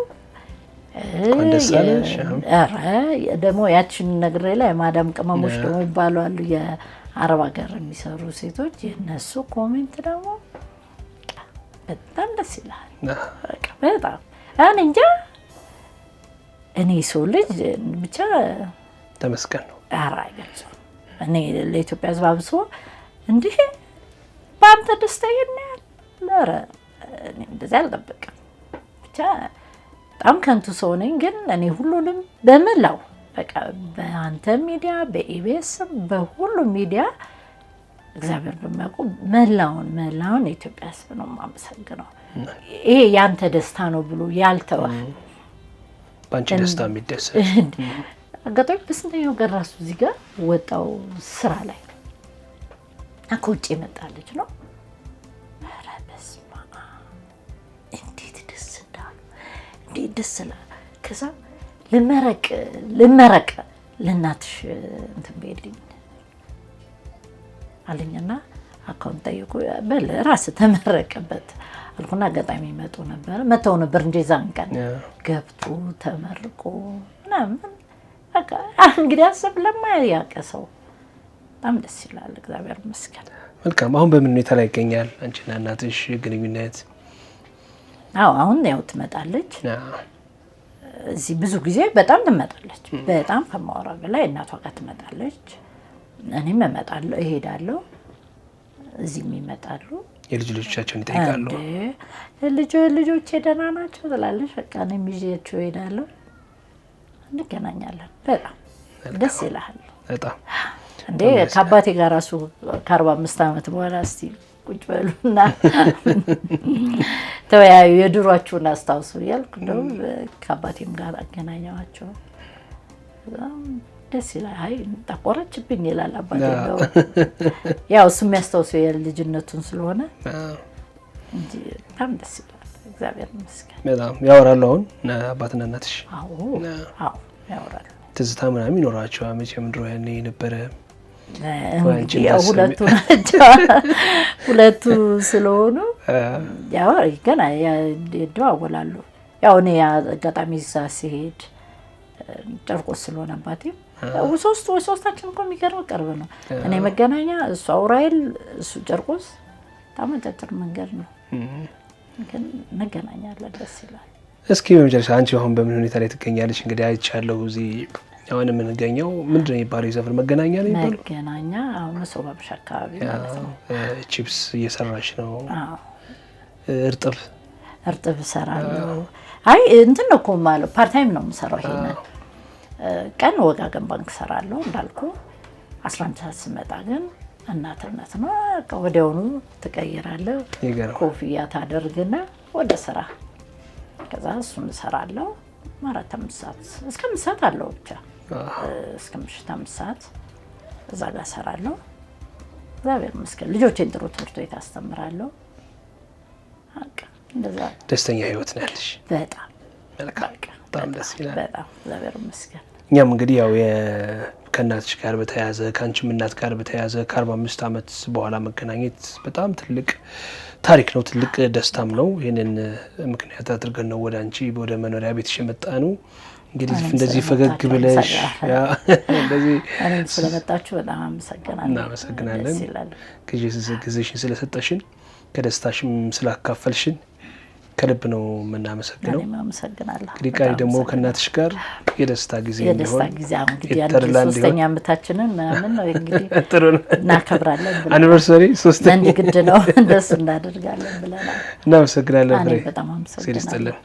ደግሞ ያችን ነግሬ ላይ ማዳም ቅመሞች ደግሞ ይባሉ አሉ የአረብ ሀገር የሚሰሩ ሴቶች የነሱ ኮሜንት ደግሞ በጣም ደስ ይላል። በጣም አሁን እንጃ እኔ ሰው ልጅ ብቻ ተመስገን ነው። ኧረ አይገልጽም። እኔ ለኢትዮጵያ ሕዝብ አብሶ እንዲህ በአንተ ደስታ ይናያል። ኧረ እኔ እንደዚህ አልጠብቅም። ብቻ በጣም ከንቱ ሰው ነኝ፣ ግን እኔ ሁሉንም በመላው በቃ በአንተ ሚዲያ በኢቢኤስ በሁሉም ሚዲያ እግዚአብሔር በሚያውቁ መላውን የኢትዮጵያ ሕዝብ ነው የማመሰግነው። ይሄ ያንተ ደስታ ነው ብሎ ያልተወ ባንቺ ደስታ የሚደሰት አጋጣሚ በስንተኛው ቀን ራሱ እዚህ ጋር ወጣው ስራ ላይ ከውጭ የመጣለች ነው። ኧረ በስመ አብ እንዴት ደስ እንዳሉ እንዴት ደስ ይላል። ከዛ ልመረቅ ለእናትሽ እንትን በይልኝ አለኝና አካውንት ጠየቁ። በል ራስህ ተመረቅበት አልኩና አጋጣሚ መተው ነበር እንጂ ዛን ቀን ገብቶ ተመርቆ ምናምን በቃ እንግዲህ አስብ ለማያውቅ ሰው በጣም ደስ ይላል። እግዚአብሔር ይመስገን። መልካም። አሁን በምን ሁኔታ ላይ ይገኛል አንቺና እናትሽ ግንኙነት? አሁን ያው ትመጣለች እዚህ ብዙ ጊዜ በጣም ትመጣለች። በጣም ከማወራ በላይ እናቷ ጋር ትመጣለች። እኔም እመጣለሁ እሄዳለሁ። እዚህም ይመጣሉ። የልጆቻቸውን ይጠይቃሉ። ልጆቼ ደህና ናቸው ትላለች። በቃ እኔም ይዤያቸው እሄዳለሁ። እንገናኛለን። በጣም ደስ ይላል። በጣም እንዴ ከአባቴ ጋር ራሱ ከ45 ዓመት በኋላ እስቲ ቁጭ በሉና ተወያዩ የድሯችሁን አስታውሱ እያልኩ እንደውም ከአባቴም ጋር አገናኘዋቸው። ደስ ይላል። አይ ጠቆረችብኝ ይላል አባቴ። ያው እሱ የሚያስታውሰው የልጅነቱን ስለሆነ እንጂ በጣም ደስ ይላል። እግዚአብሔር ይመስገን። በጣም ያወራሉ አሁን አባትና እናትሽ? አዎ ያወራሉ። ትዝታ ምናምን ይኖራቸዋል መቼም ድሮ ያኔ የነበረ ሁለቱ ስለሆኑ ያው ገና ይደዋወላሉ። ያው እኔ አጋጣሚ እዛ ሲሄድ ጨርቆስ ስለሆነ አባቴ ሶስታችን እኮ የሚገርም ቅርብ ነው። እኔ መገናኛ፣ እሱ አውራይል፣ እሱ ጨርቆስ በጣም አጭር መንገድ ነው፣ ግን እንገናኛለን። ደስ ይላል። እስኪ በመጨረሻ አንቺ አሁን በምን ሁኔታ ላይ ትገኛለች? እንግዲህ አይቻለሁ እዚህ አሁን የምንገኘው ምንድን ነው የሚባለው? የሰፈር መገናኛ ነው የሚባለው? መገናኛ መሶብ አበሻ አካባቢ ማለት ነው። ቺፕስ እየሰራች ነው? እርጥብ እሰራለሁ። አይ እንትን ነው እኮ ማለት ፓርታይም ነው የምሰራው። ይሄንን ቀን ወጋገን ባንክ እሰራለሁ እንዳልኩ። 11 ሰዓት ስመጣ ግን እናትነት ነው። ወዲያውኑ ትቀይራለህ፣ ኮፍያ ታደርግና ወደ ስራ። ከዛ እሱን እሰራለሁ 4-5 ሰዓት እስከ 5 ሰዓት አለው ብቻ እስከ ምሽት 5 ሰዓት እዛ ጋር እሰራለሁ። እግዚአብሔር ይመስገን ልጆቼን ጥሩ ትምህርት ቤት አስተምራለሁ። እንደዛ ደስተኛ ህይወት ነው ያለሽ? በጣም በጣም ደስ ይላል። በጣም እግዚአብሔር ይመስገን። እኛም እንግዲህ ያው ከእናትሽ ጋር በተያያዘ ከአንቺም እናት ጋር በተያያዘ ከ45 ዓመት በኋላ መገናኘት በጣም ትልቅ ታሪክ ነው፣ ትልቅ ደስታም ነው። ይህንን ምክንያት አድርገን ነው ወደ አንቺ ወደ መኖሪያ ቤትሽ የመጣ ነው። እንግዲህ እንደዚህ ፈገግ ብለሽ እንደዚህ ስለመጣችሁ በጣም አመሰግናለሁ። እናመሰግናለን ጊዜሽን ስለሰጠሽን ከደስታሽም ስላካፈልሽን ከልብ ነው የምናመሰግነው። እንግዲህ ቃሪ ደግሞ ከእናትሽ ጋር የደስታ ጊዜ እንዲሆን ሶስተኛ ዓመታችንን ምናምን ነው እንግዲህ እናከብራለን ብለን አኒቨርሰሪ ሶስተኛ ግድ ነው እንደሱ እናደርጋለን ብለናል። እናመሰግናለን። በጣም አመሰግናለሁ።